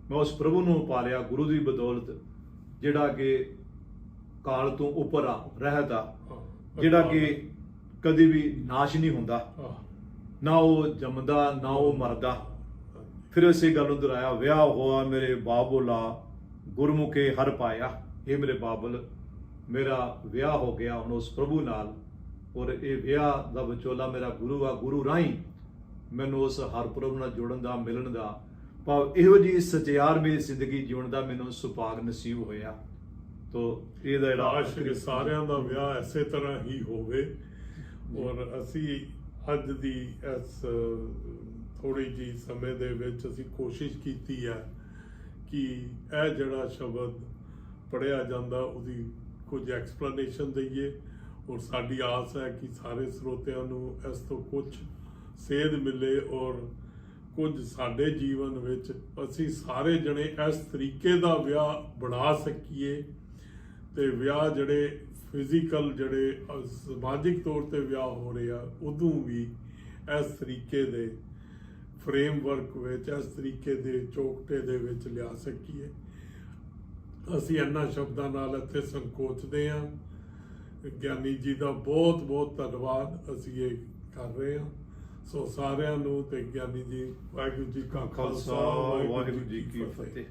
ਮੈਂ ਉਸ ਪ੍ਰਭੂ ਨੂੰ ਪਾ ਲਿਆ ਗੁਰੂ ਦੀ ਬਦੌਲਤ, ਜਿਹੜਾ ਕਿ ਕਾਲ ਤੋਂ ਉੱਪਰ ਆ, ਰਹਿਤ ਆ, ਜਿਹੜਾ ਕਿ ਕਦੇ ਵੀ ਨਾਸ਼ ਨਹੀਂ ਹੁੰਦਾ, ਨਾ ਉਹ ਜੰਮਦਾ ਨਾ ਉਹ ਮਰਦਾ। ਫਿਰ ਇਸੇ ਗੱਲ ਨੂੰ ਦੁਹਰਾਇਆ, ਵਿਆਹ ਹੋਆ ਮੇਰੇ ਬਾਬੁਲਾ ਗੁਰਮੁਖੇ ਹਰ ਪਾਇਆ। ਇਹ ਮੇਰੇ ਬਾਬਲ, ਮੇਰਾ ਵਿਆਹ ਹੋ ਗਿਆ ਹੁਣ ਉਸ ਪ੍ਰਭੂ ਨਾਲ, ਔਰ ਇਹ ਵਿਆਹ ਦਾ ਵਿਚੋਲਾ ਮੇਰਾ ਗੁਰੂ ਆ। ਗੁਰੂ ਰਾਹੀਂ ਮੈਨੂੰ ਉਸ ਹਰ ਪ੍ਰਭੂ ਨਾਲ ਜੁੜਨ ਦਾ, ਮਿਲਣ ਦਾ, ਭਾਵ ਇਹੋ ਜਿਹੀ ਸਚਿਆਰ ਮੇਰੀ ਜ਼ਿੰਦਗੀ ਜਿਉਣ ਦਾ ਮੈਨੂੰ ਸੁਭਾਗ ਨਸੀਬ ਹੋਇਆ। ਤੋ ਇਹਦਾ ਜਿਹੜਾ ਆਸ਼ਿਕ ਸਾਰਿਆਂ ਦਾ ਵਿਆਹ ਐਸੇ ਤਰ੍ਹਾਂ ਹੀ ਹੋਵੇ। ਔਰ ਅਸੀਂ ਅੱਜ ਦੀ ਇਸ ਥੋੜੀ ਜਿਹੀ ਸਮੇਂ ਦੇ ਵਿੱਚ ਅਸੀਂ ਕੋਸ਼ਿਸ਼ ਕੀਤੀ ਹੈ ਕਿ ਇਹ ਜਿਹੜਾ ਸ਼ਬਦ ਪੜ੍ਹਿਆ ਜਾਂਦਾ ਉਹਦੀ ਕੁਝ ਐਕਸਪਲੇਨੇਸ਼ਨ ਦਈਏ, ਔਰ ਸਾਡੀ ਆਸ ਹੈ ਕਿ ਸਾਰੇ ਸਰੋਤਿਆਂ ਨੂੰ ਇਸ ਤੋਂ ਕੁਝ ਸੇਧ ਮਿਲੇ, ਔਰ ਕੁਝ ਸਾਡੇ ਜੀਵਨ ਵਿੱਚ ਅਸੀਂ ਸਾਰੇ ਜਣੇ ਇਸ ਤਰੀਕੇ ਦਾ ਵਿਆਹ ਬਣਾ ਸਕੀਏ, ਤੇ ਵਿਆਹ ਜਿਹੜੇ ਫਿਜ਼ੀਕਲ, ਜਿਹੜੇ ਸਮਾਜਿਕ ਤੌਰ ਤੇ ਵਿਆਹ ਹੋ ਰਹੇ ਆ, ਉਦੋਂ ਵੀ ਇਸ ਤਰੀਕੇ ਦੇ ਫਰੇਮਵਰਕ ਵਿੱਚ, ਇਸ ਤਰੀਕੇ ਦੇ ਚੌਕਟੇ ਦੇ ਵਿੱਚ ਲਿਆ ਸਕੀਏ। ਅਸੀਂ ਇਹਨਾਂ ਸ਼ਬਦਾਂ ਨਾਲ ਇੱਥੇ ਸੰਕੋਚਦੇ ਹਾਂ। ਗਿਆਨੀ ਜੀ ਦਾ ਬਹੁਤ ਬਹੁਤ ਧੰਨਵਾਦ ਅਸੀਂ ਇਹ ਕਰ ਰਹੇ ਹਾਂ। ਸੋ ਸਾਰਿਆਂ ਨੂੰ ਤੇ ਗਿਆਨੀ ਜੀ, ਵਾਹਿਗੁਰੂ ਜੀ ਕਾ ਖਾਲਸਾ, ਵਾਹਿਗੁਰੂ ਜੀ ਕੀ ਫਤਿਹ।